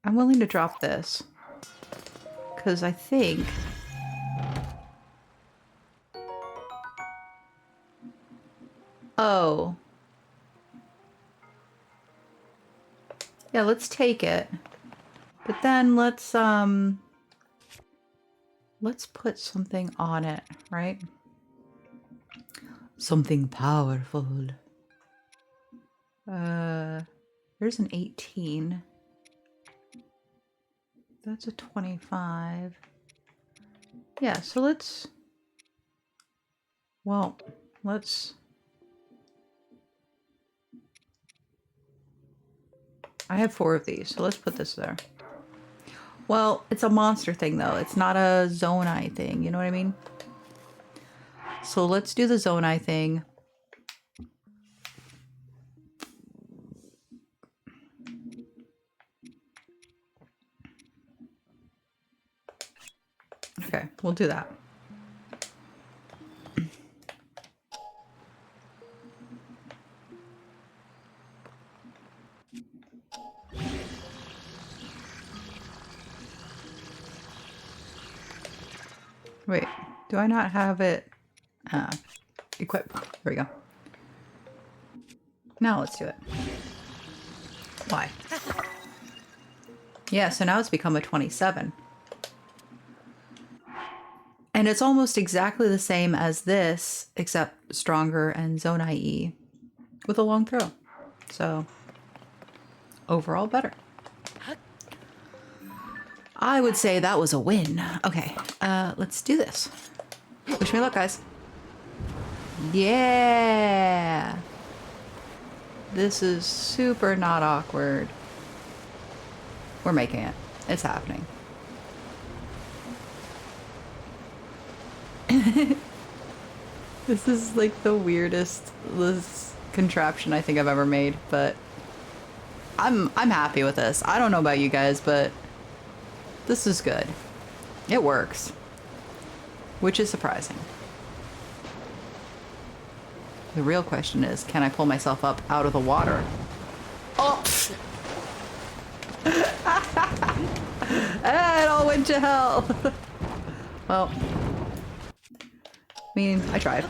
I'm willing to drop this. Because I think... Oh. Yeah, let's take it. But then let's put something on it, right? Something powerful. There's an 18. That's a 25. Yeah, so let's... Well, let's... I have 4 of these, so let's put this there. Well, it's a monster thing, though. It's not a Zonai thing, you know what I mean? So let's do the Zonai thing. Okay, we'll do that. Wait, do I not have it equipped? There we go. Now let's do it. Why? Yeah, so now it's become a 27. And it's almost exactly the same as this, except stronger and Zonai with a long throw. So, overall better. I would say that was a win. Okay, let's do this. Wish me luck, guys. Yeah! This is super not awkward. We're making it. It's happening. This is like the weirdest contraption I think I've ever made, but I'm happy with this. I don't know about you guys, but this is good. It works. Which is surprising. The real question is, can I pull myself up out of the water? Oh! It all went to hell! Well, I mean, I tried.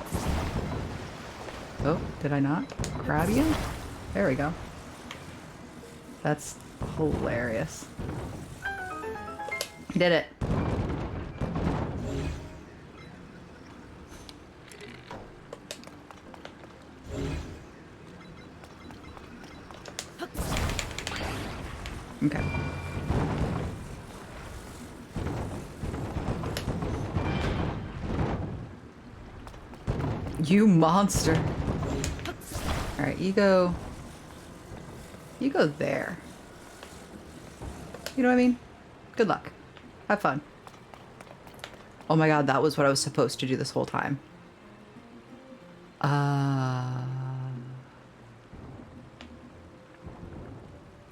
Oh, did I not grab you? There we go. That's hilarious. Did it. Okay. You monster. Alright, you go... You go there. You know what I mean? Good luck. Have fun. Oh my god, that was what I was supposed to do this whole time.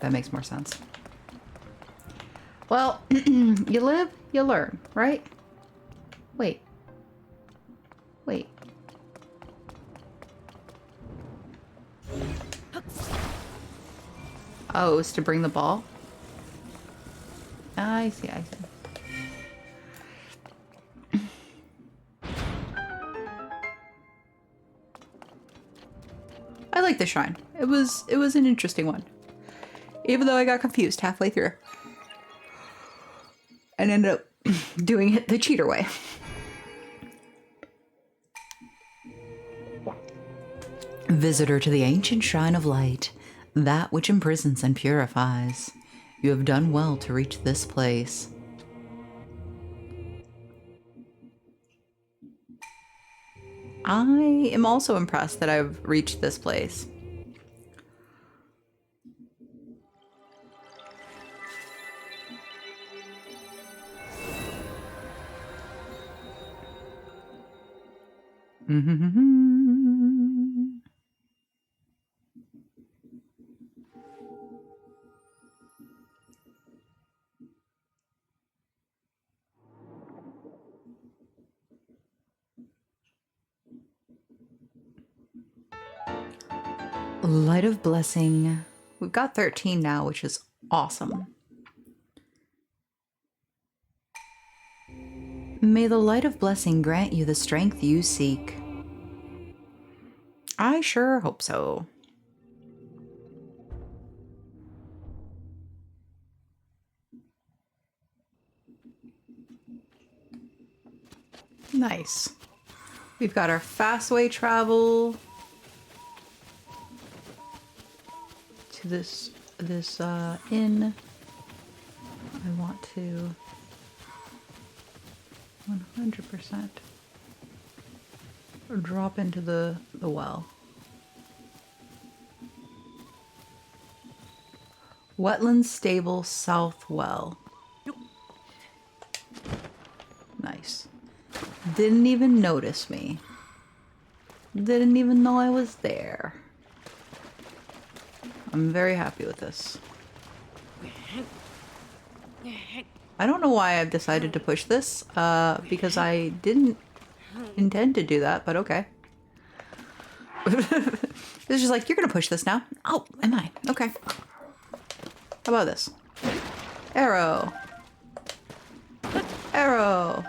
That makes more sense. Well, you live, you learn, right? Wait. Wait. Oh, it was to bring the ball? I see, I see. I like the shrine. It was an interesting one. Even though I got confused halfway through. And ended up doing it the cheater way. Visitor to the ancient shrine of light, that which imprisons and purifies. You have done well to reach this place. I am also impressed that I've reached this place. Light of Blessing. We've got 13 now, which is awesome. May the Light of Blessing grant you the strength you seek. I sure hope so. Nice. We've got our fastway travel to this inn. I want to 100% drop into the well. Wetland Stable South Well. Nice. Didn't even notice me. Didn't even know I was there. I'm very happy with this. I don't know why I've decided to push this, because I didn't intend to do that, but okay. It's just like, you're gonna push this now? Oh, am I? Okay. How about this? Arrow. Arrow.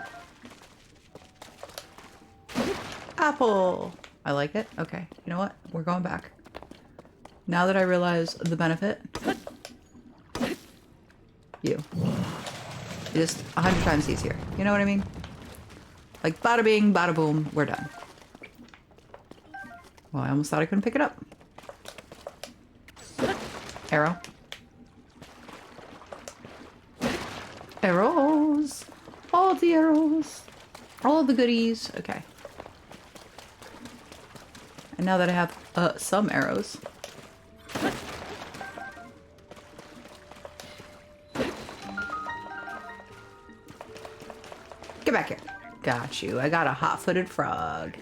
Apple. I like it. Okay. You know what? We're going back. Now that I realize the benefit. You. Just 100 times easier. You know what I mean? Like bada bing, bada boom, we're done. Well, I almost thought I couldn't pick it up. Arrow. Arrows. All the arrows. All the goodies. Okay. And now that I have some arrows. Get back here. Got you. I got a hot-footed frog.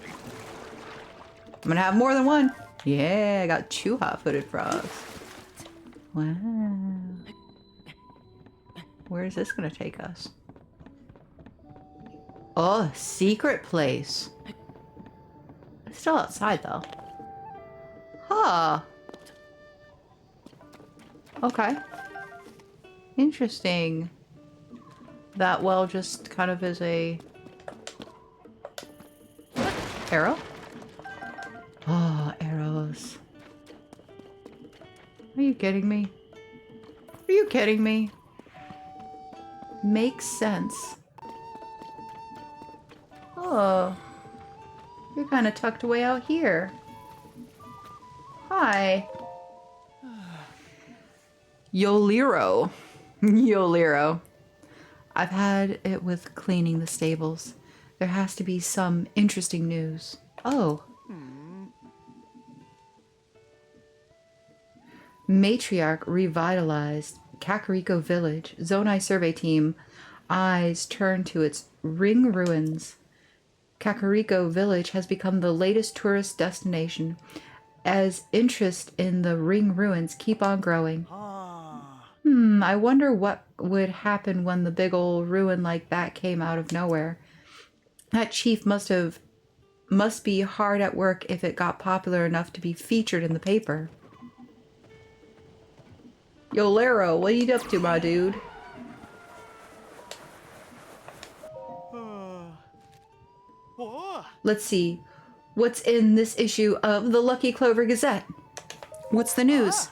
I'm gonna have more than one. Yeah, I got 2 hot-footed frogs. Wow. Where is this gonna take us? Oh, secret place. It's still outside though. Huh. Okay. Interesting. That well just kind of is a arrow? Oh, arrows. Are you kidding me? Are you kidding me? Makes sense. Oh. You're kind of tucked away out here. Hi. Yoliro. Yoliro. I've had it with cleaning the stables. There has to be some interesting news. Oh. Matriarch revitalized Kakariko Village. Zonai survey team eyes turn to its ring ruins. Kakariko Village has become the latest tourist destination as interest in the ring ruins keep on growing. I wonder what would happen when the big old ruin like that came out of nowhere. That chief must be hard at work if it got popular enough to be featured in the paper. Yo, Lero, what are you up to, my dude? Let's see. What's in this issue of the Lucky Clover Gazette? What's the news?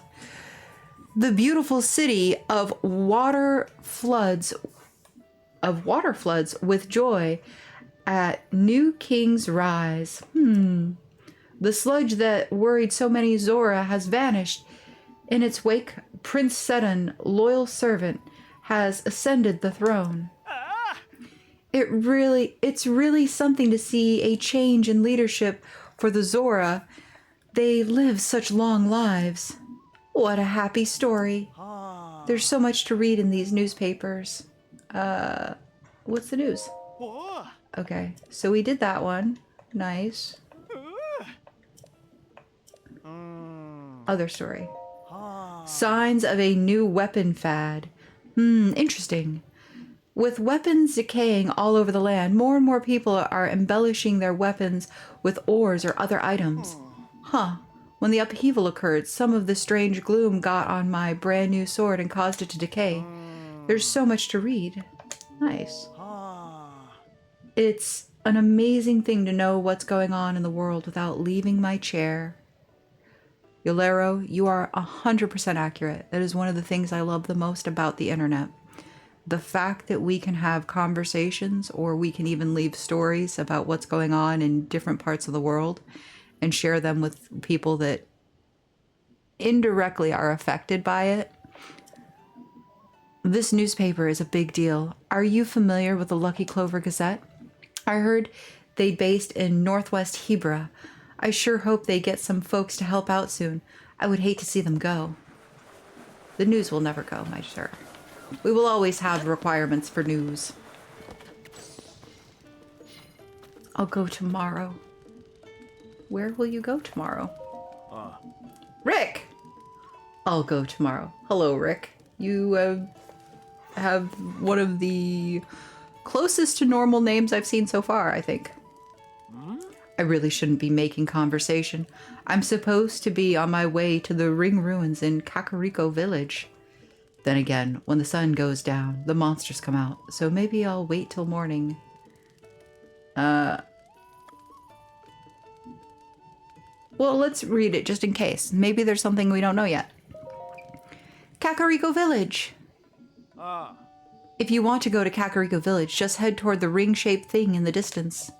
The beautiful city of water floods with joy at New King's Rise. The sludge that worried so many Zora has vanished. In its wake, Prince Sedan, loyal servant, has ascended the throne. It's really something to see a change in leadership for the Zora. They live such long lives. What a happy story. There's so much to read in these newspapers. What's the news? Okay, so we did that one. Nice. Other story. Signs of a new weapon fad. Interesting. With weapons decaying all over the land, more and more people are embellishing their weapons with ores or other items. When the upheaval occurred, some of the strange gloom got on my brand new sword and caused it to decay. There's so much to read. Nice. It's an amazing thing to know what's going on in the world without leaving my chair. Yolero, you are 100% accurate. That is one of the things I love the most about the internet. The fact that we can have conversations, or we can even leave stories about what's going on in different parts of the world and share them with people that indirectly are affected by it. This newspaper is a big deal. Are you familiar with the Lucky Clover Gazette? I heard they based in Northwest Hebra. I sure hope they get some folks to help out soon. I would hate to see them go. The news will never go, my sir. We will always have requirements for news. I'll go tomorrow. Where will you go tomorrow? Rick! I'll go tomorrow. Hello, Rick. You have one of the closest to normal names I've seen so far, I think. I really shouldn't be making conversation. I'm supposed to be on my way to the ring ruins in Kakariko Village. Then again, when the sun goes down, the monsters come out, so maybe I'll wait till morning. Well, let's read it just in case. Maybe there's something we don't know yet. Kakariko Village. If you want to go to Kakariko Village, just head toward the ring-shaped thing in the distance.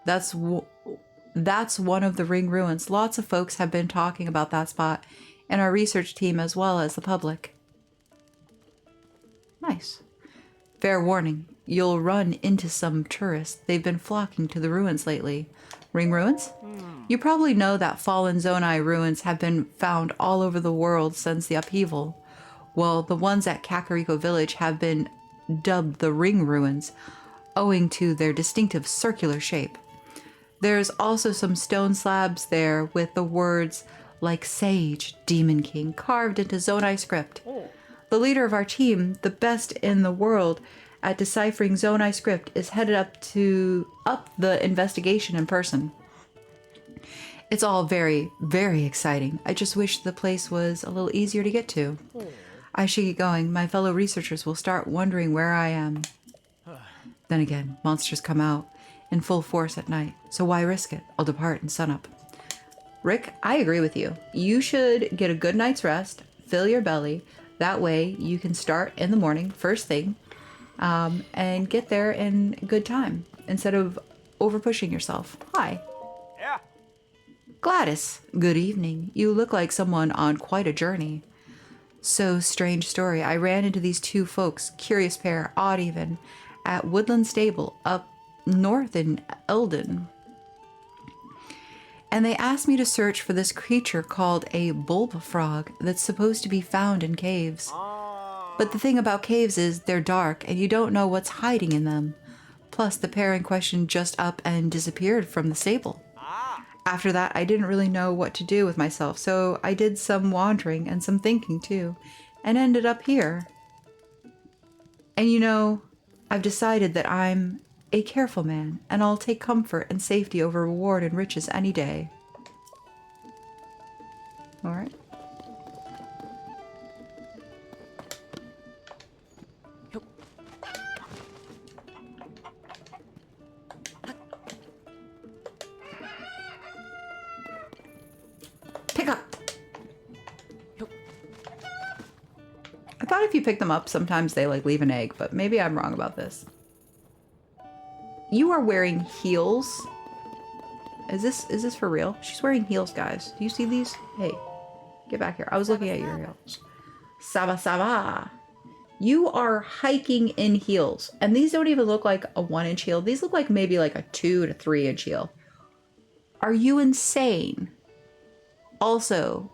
That's one of the ring ruins. Lots of folks have been talking about that spot, and our research team as well as the public. Nice. Fair warning, you'll run into some tourists. They've been flocking to the ruins lately. Ring ruins? You probably know that fallen Zonai ruins have been found all over the world since the upheaval. Well, the ones at Kakariko Village have been dubbed the ring ruins, owing to their distinctive circular shape. There's also some stone slabs there with the words like Sage, Demon King, carved into Zonai script. The leader of our team, the best in the world at deciphering Zonai script, is headed up the investigation in person. It's all very, very exciting. I just wish the place was a little easier to get to. I should get going. My fellow researchers will start wondering where I am. Then again, monsters come out in full force at night, so why risk it? I'll depart in sunup. Rick, I agree with you. You should get a good night's rest, fill your belly. That way you can start in the morning, first thing, and get there in good time instead of over pushing yourself. Hi. Yeah. Gladys, good evening. You look like someone on quite a journey. So, strange story. I ran into these two folks, curious pair, odd even, at Woodland Stable up north in Eldon. And they asked me to search for this creature called a bulb frog that's supposed to be found in caves. But the thing about caves is they're dark and you don't know what's hiding in them. Plus, the pair in question just up and disappeared from the stable. After that, I didn't really know what to do with myself, so I did some wandering and some thinking too, and ended up here. And you know, I've decided that I'm a careful man, and I'll take comfort and safety over reward and riches any day. Alright. Pick up! I thought if you pick them up, sometimes they like leave an egg, but maybe I'm wrong about this. You are wearing heels. Is this for real? She's wearing heels, guys. Do you see these? Hey, get back here. I was looking at your heels. Saba saba. You are hiking in heels. And these don't even look like a 1-inch heel. These look like maybe like a 2 to 3-inch heel. Are you insane? Also,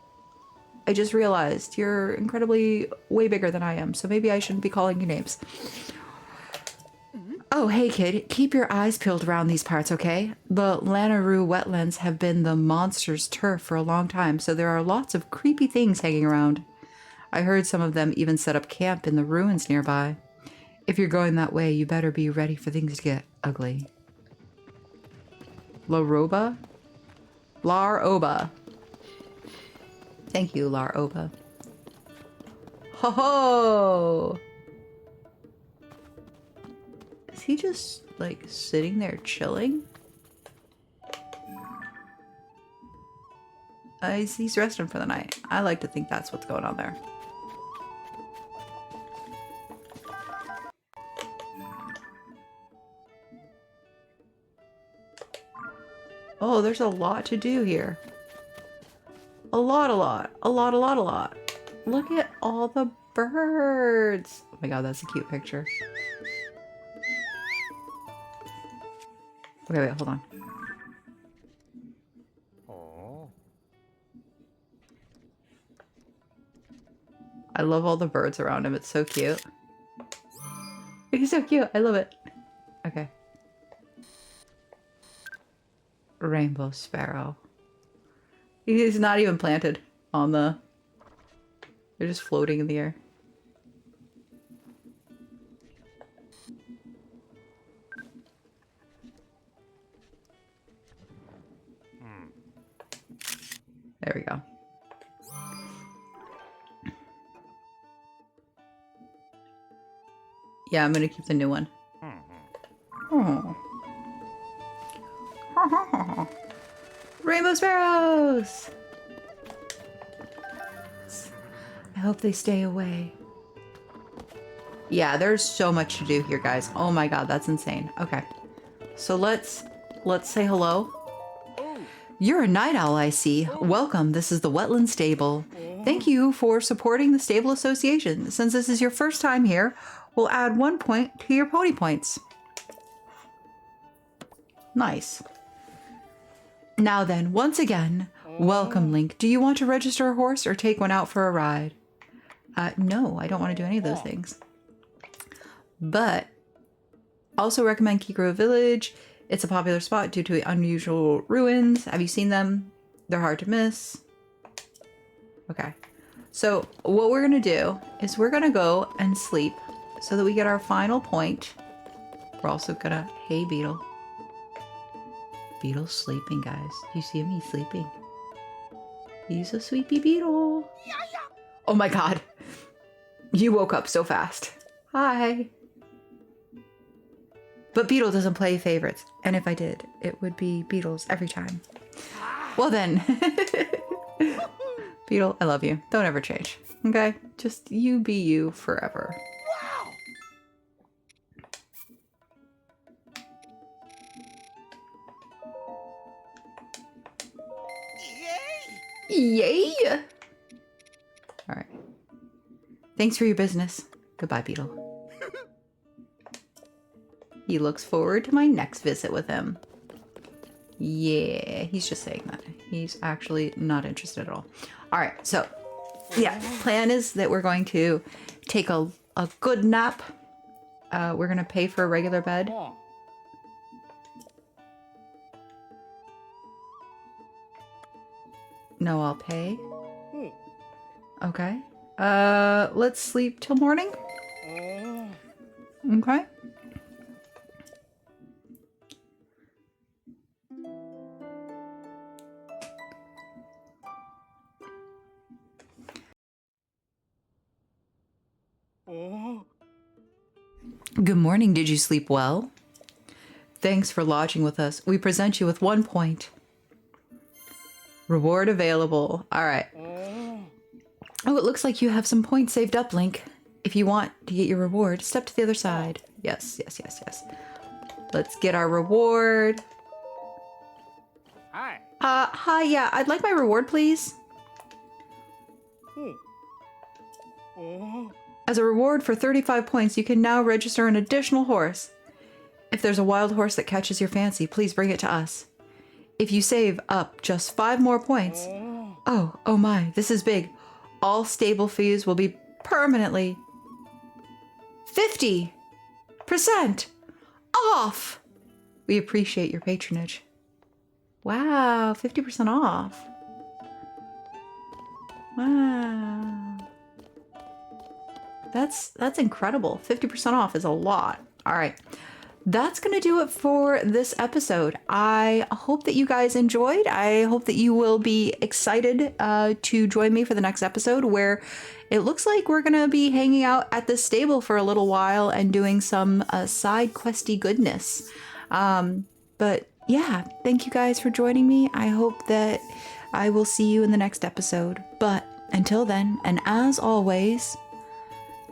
I just realized you're incredibly way bigger than I am, so maybe I shouldn't be calling you names. Oh, hey kid, keep your eyes peeled around these parts, okay? The Lanayru wetlands have been the monster's turf for a long time, so there are lots of creepy things hanging around. I heard some of them even set up camp in the ruins nearby. If you're going that way, you better be ready for things to get ugly. La Roba? Lar Oba. Thank you, Lar Oba. Ho ho! Is he just, like, sitting there chilling? He's resting for the night. I like to think that's what's going on there. Oh, there's a lot to do here. A lot. Look at all the birds. Oh my god, that's a cute picture. Okay, wait, hold on. I love all the birds around him. It's so cute. He's so cute. I love it. Okay. Rainbow sparrow. He's not even planted on the... They're just floating in the air. There we go. Yeah, I'm gonna keep the new one. Oh. Rainbow sparrows! I hope they stay away. Yeah, there's so much to do here, guys. Oh my god, that's insane. Okay. So let's say hello. You're a night owl, I see. Welcome, this is the Wetland Stable. Thank you for supporting the Stable Association. Since this is your first time here, we'll add 1 point to your pony points. Nice. Now then, once again, welcome, Link. Do you want to register a horse or take one out for a ride? No, I don't want to do any of those things. But also recommend Kikoro Village. It's a popular spot due to unusual ruins. Have you seen them? They're hard to miss. Okay. So what we're going to do is we're going to go and sleep so that we get our final point. We're also going to... Hey, Beetle. Beetle's sleeping, guys. You see him? He's sleeping. He's a sleepy beetle. Oh my god. You woke up so fast. Hi. But Beetle doesn't play favorites. And if I did, it would be Beetles every time. Well then. Beetle, I love you. Don't ever change. Okay? Just you be you forever. Yay! Alright. Thanks for your business. Goodbye, Beetle. He looks forward to my next visit with him. Yeah, he's just saying that. He's actually not interested at all. All right, so yeah, plan is that we're going to take a good nap. We're going to pay for a regular bed. No, I'll pay. Okay. Let's sleep till morning. Okay. Good morning. Did you sleep well? Thanks for lodging with us. We present you with 1 point. Reward available. All right. Oh, it looks like you have some points saved up, Link. If you want to get your reward, step to the other side. Yes, yes, yes, yes. Let's get our reward. Hi. Hi, yeah, I'd like my reward, please. As a reward for 35 points, you can now register an additional horse. If there's a wild horse that catches your fancy, please bring it to us. If you save up just 5 more points... Oh my, this is big. All stable fees will be permanently 50% off. We appreciate your patronage. Wow, 50% off. Wow. That's incredible. 50% off is a lot. All right. That's going to do it for this episode. I hope that you guys enjoyed. I hope that you will be excited to join me for the next episode, where it looks like we're going to be hanging out at the stable for a little while and doing some side questy goodness. But yeah, thank you guys for joining me. I hope that I will see you in the next episode. But until then, and as always,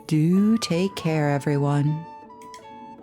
do take care, everyone.